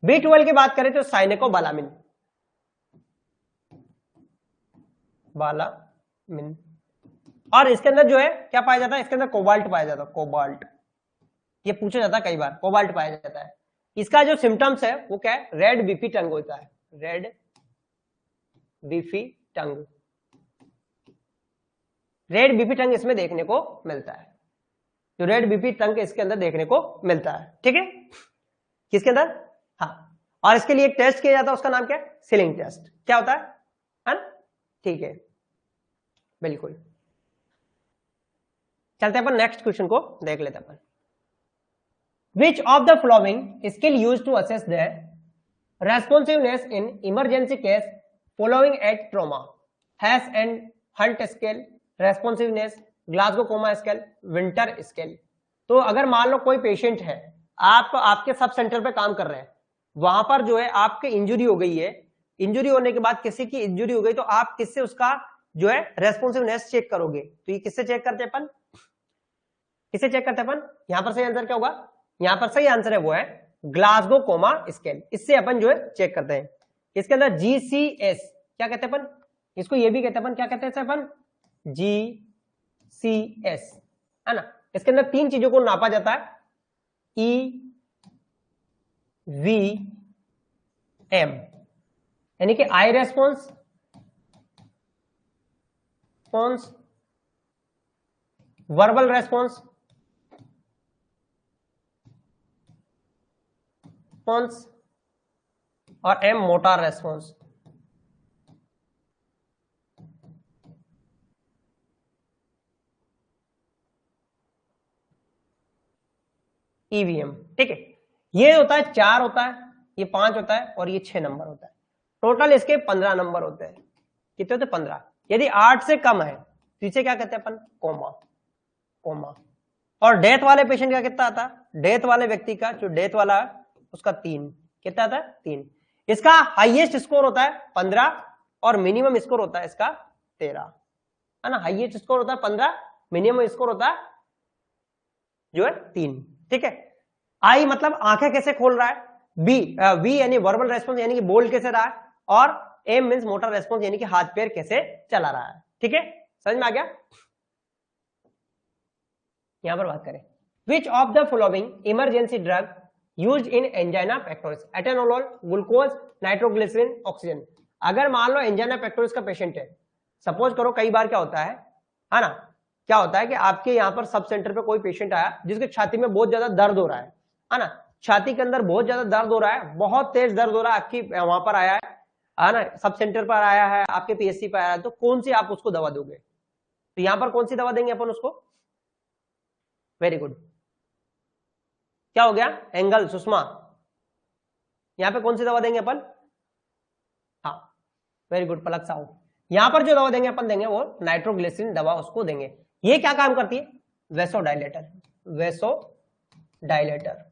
B12 की बात करें तो साइनेकोबालामिन, बालामिन। और इसके अंदर जो है क्या पाया जाता है, इसके अंदर कोबाल्ट पाया जाता है, कोबाल्ट, ये पूछा जाता है कई बार, कोबाल्ट पाया जाता है। इसका जो सिम्टम्स है वो क्या है, रेड बीपी टंग होता है, रेड बीपी टंग, रेड बीपी टंग इसमें देखने को मिलता है, जो रेड बीपी टंग इसके अंदर देखने को मिलता है, ठीक है, किसके अंदर, हाँ। और इसके लिए एक टेस्ट किया जाता है, उसका नाम क्या है, सीलिंग टेस्ट, क्या होता है ना, ठीक है, बिल्कुल। चलते अपन नेक्स्ट क्वेश्चन को देख लेते अपन। Which of the following skill used to assess the responsiveness in emergency case following at trauma? Hess and Hunt scale, responsiveness, Glasgow coma scale, Winter scale। तो अगर मान लो कोई पेशेंट है, आप आपके सब सेंटर पे काम कर रहे हैं, वहां पर जो है आपके इंजुरी हो गई है, इंजुरी होने के बाद किसी की इंजुरी हो गई तो आप किससे उसका जो है रेस्पॉन्सिवनेस चेक करोगे, तो ये किससे चेक करते हैं अपन, किससे चेक करते हैं अपन, यहां पर सही आंसर क्या होगा, यहां पर सही आंसर है वो है ग्लासगो कोमा स्केल, इससे अपन जो है चेक करते हैं। इसके अंदर GCS क्या कहते हैं अपन, इसको ये भी कहते हैं अपन, क्या कहते हैं अपन, GCS, है ना। इसके अंदर 3 चीजों को नापा जाता है, EVM, यानी कि आई रेस्पॉन्स, वर्बल रेस्पॉन्स और M मोटार रेस्पॉन्स। EVM, ठीक है, ये होता है 4 होता है, ये 5 होता है और ये 6 नंबर होता है, टोटल इसके 15 नंबर होते हैं, कितने होते हैं 15। यदि 8 से कम है तो इसे क्या कहते हैं अपन, कोमा, कोमा। और डेथ वाले पेशेंट का कितना आता है, डेथ वाले व्यक्ति का जो डेथ वाला उसका 3, कितना आता है 3। इसका हाईएस्ट स्कोर होता है 15 और मिनिमम स्कोर होता है इसका 13, है ना, हाईएस्ट स्कोर होता है 15, मिनिमम स्कोर होता है जो है 3, ठीक है। आई मतलब आंखें कैसे खोल रहा है, वी यानी वर्बल रेस्पॉन्स यानी कि बोल कैसे रहा है, और एम मींस मोटर रेस्पॉन्स यानी कि हाथ पैर कैसे चला रहा है, ठीक है, समझ में आ गया। यहां पर बात करें, which of the following emergency drug used in angina pectoris, atenolol, glucose, nitroglycerine, oxygen. अगर मान लो एंजाइना पेक्टोरिस का पेशेंट है, सपोज करो कई बार क्या होता है ना, क्या होता है कि आपके यहाँ पर सब सेंटर पे कोई पेशेंट आया जिसके छाती में बहुत ज्यादा दर्द हो रहा है ना, छाती के अंदर बहुत ज्यादा दर्द हो रहा है, बहुत तेज दर्द हो रहा है, आपकी वहां पर आया है ना, सब सेंटर पर आया है, आपके PSC पर आया है, तो कौन सी आप उसको दवा दोगे, तो यहां पर कौन सी दवा देंगे अपन उसको, वेरी गुड, क्या हो गया, एंगल, सुषमा, यहां पे कौन सी दवा देंगे अपन, हाँ वेरी गुड, पलक साहू। यहां पर जो दवा देंगे अपन देंगे वो नाइट्रोग्लिसरीन दवा उसको देंगे। ये क्या काम करती है, वेसोडाइलेटर, वेसोडाइलेटर,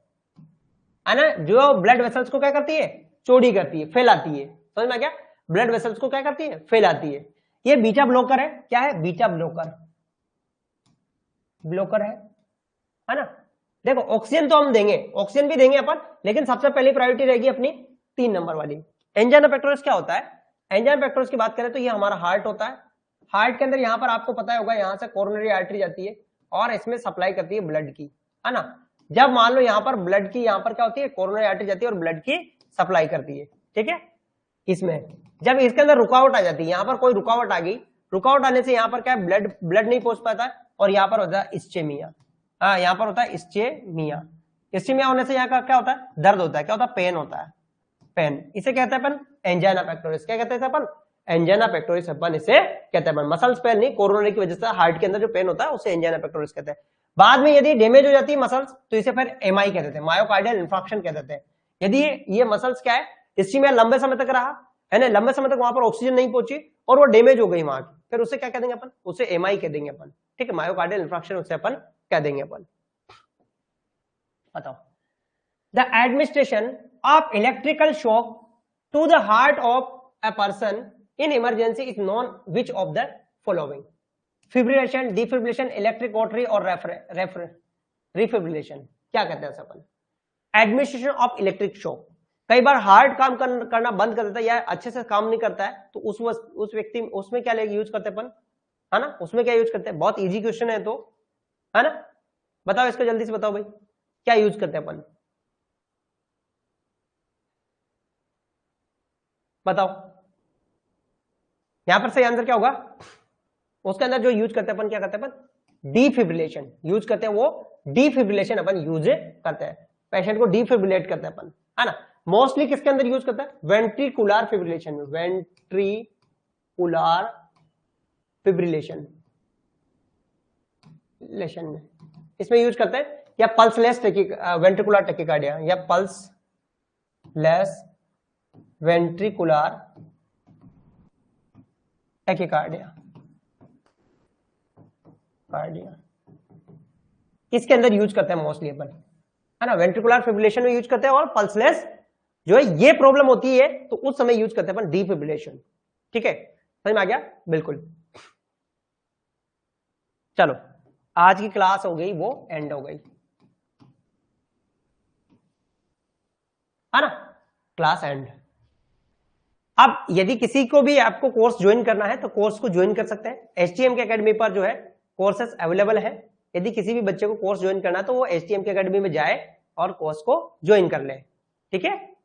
है ना, जो ब्लड वेसल्स को क्या करती है, चौड़ी करती है, फैलाती है, समझ में क्या, ब्लड वेसल्स को क्या करती है, फैलाती है। ये बीटा ब्लॉकर है, क्या है, बीटा ब्लॉकर, ब्लॉकर है ना। देखो ऑक्सीजन तो हम देंगे, ऑक्सीजन भी देंगे अपन, लेकिन सबसे पहली प्रायोरिटी रहेगी अपनी 3 नंबर वाली। एंजाइना पेक्टोरिस क्या होता है, एंजाइना पेक्टोरिस की बात करें तो ये हमारा हार्ट होता है, हार्ट के अंदर यहाँ पर आपको पता होगा यहाँ से कोरोनरी आर्टरी जाती है और इसमें सप्लाई करती है ब्लड की, है ना। जब मान लो यहाँ पर ब्लड की, यहाँ पर क्या होती है, कोरोनरी आर्टरी जाती है और ब्लड की सप्लाई करती है, ठीक है। इसमें जब इसके अंदर रुकावट आ जाती है, यहाँ पर कोई रुकावट आ गई, रुकावट आने से यहाँ पर क्या है, ब्लड नहीं पहुंच पाता और यहाँ पर होता है इस्चेमिया, हाँ यहाँ पर होता है इस्चेमिया, इस्चेमिया होने से यहाँ का क्या होता है, दर्द होता है, क्या होता है, पेन होता है, पेन, इसे कहते हैं अपन एंजाइना पेक्टोरिस, क्या कहते हैं अपन, एंजाइना पेक्टोरिस अपन इसे कहते हैं, मसल्स पेन नहीं, कोरोनरी की वजह से हार्ट के अंदर जो पेन होता है उसे एंजाइना पेक्टोरिस कहते हैं। बाद में यदि डैमेज हो जाती है मसल्स तो इसे फिर MI कहते थे, मायोकार्डियल इंफ्राक्शन कहते थे। यदि ये मसल्स क्या है, इस्चेमिया लंबे समय तक रहा है ना, लंबे समय तक वहां पर ऑक्सीजन नहीं पहुंची और वो डैमेज हो गई वहां की, फिर उसे क्या कह देंगे अपन, उसे MI कह देंगे अपन, ठीक है, मायोकार्डियल इंफ्राक्शन उसे अपन कह देंगे अपन। बताओ, the administration of electrical shock to the heart of a person in emergency is known which of the following, fibrillation, defibrillation, electric cautery और refibrillation, क्या कहते हैं अपन, एडमिनिस्ट्रेशन ऑफ इलेक्ट्रिक शॉक, कई बार हार्ड काम करना बंद कर देता है या अच्छे से काम नहीं करता है, तो उस व्यक्ति उसमें क्या यूज करते हैं अपन, है ना, उसमें क्या यूज करते हैं, बहुत इजी क्वेश्चन है, तो है ना, बताओ इसको जल्दी से बताओ भाई, क्या यूज करते हैं अपन, बताओ यहां पर सही आंसर क्या होगा, उसके अंदर जो यूज करते हैं अपन, क्या करते हैं अपन, डिफिब्रिलेशन यूज करते हैं, वो डिफिब्रिलेशन अपन यूज करते हैं, पेशेंट को डिफिब्रिलेट करते हैं अपन, है ना। मोस्टली किसके अंदर यूज करता है, वेंट्रिकुलर फिब्रिलेशन में, वेंट्रिकुलर फिब्रिलेशन में इसमें यूज करते हैं, या पल्सलेस वेंट्रिकुलर टैकिकार्डिया, या पल्सलेस वेंट्रिकुलर टैकिकार्डिया, इसके अंदर यूज करते हैं मोस्टली अपन, है ना, वेंट्रिकुलर फिब्रिलेशन में यूज करते हैं, और पल्सलेस जो है ये प्रॉब्लम होती है तो उस समय यूज करते हैं अपन डिफिब्रिलेशन, ठीक है, समझ में आ गया, बिल्कुल। चलो आज की क्लास हो गई वो एंड हो गई, है ना, क्लास एंड। अब यदि किसी को भी आपको कोर्स ज्वाइन करना है तो कोर्स को ज्वाइन कर सकते हैं, HTM के एकेडमी पर जो है कोर्सेस अवेलेबल है, यदि किसी भी बच्चे को कोर्स ज्वाइन करना है तो वो HTM के एकेडमी में जाए और कोर्स को ज्वाइन कर ले, ठीक है।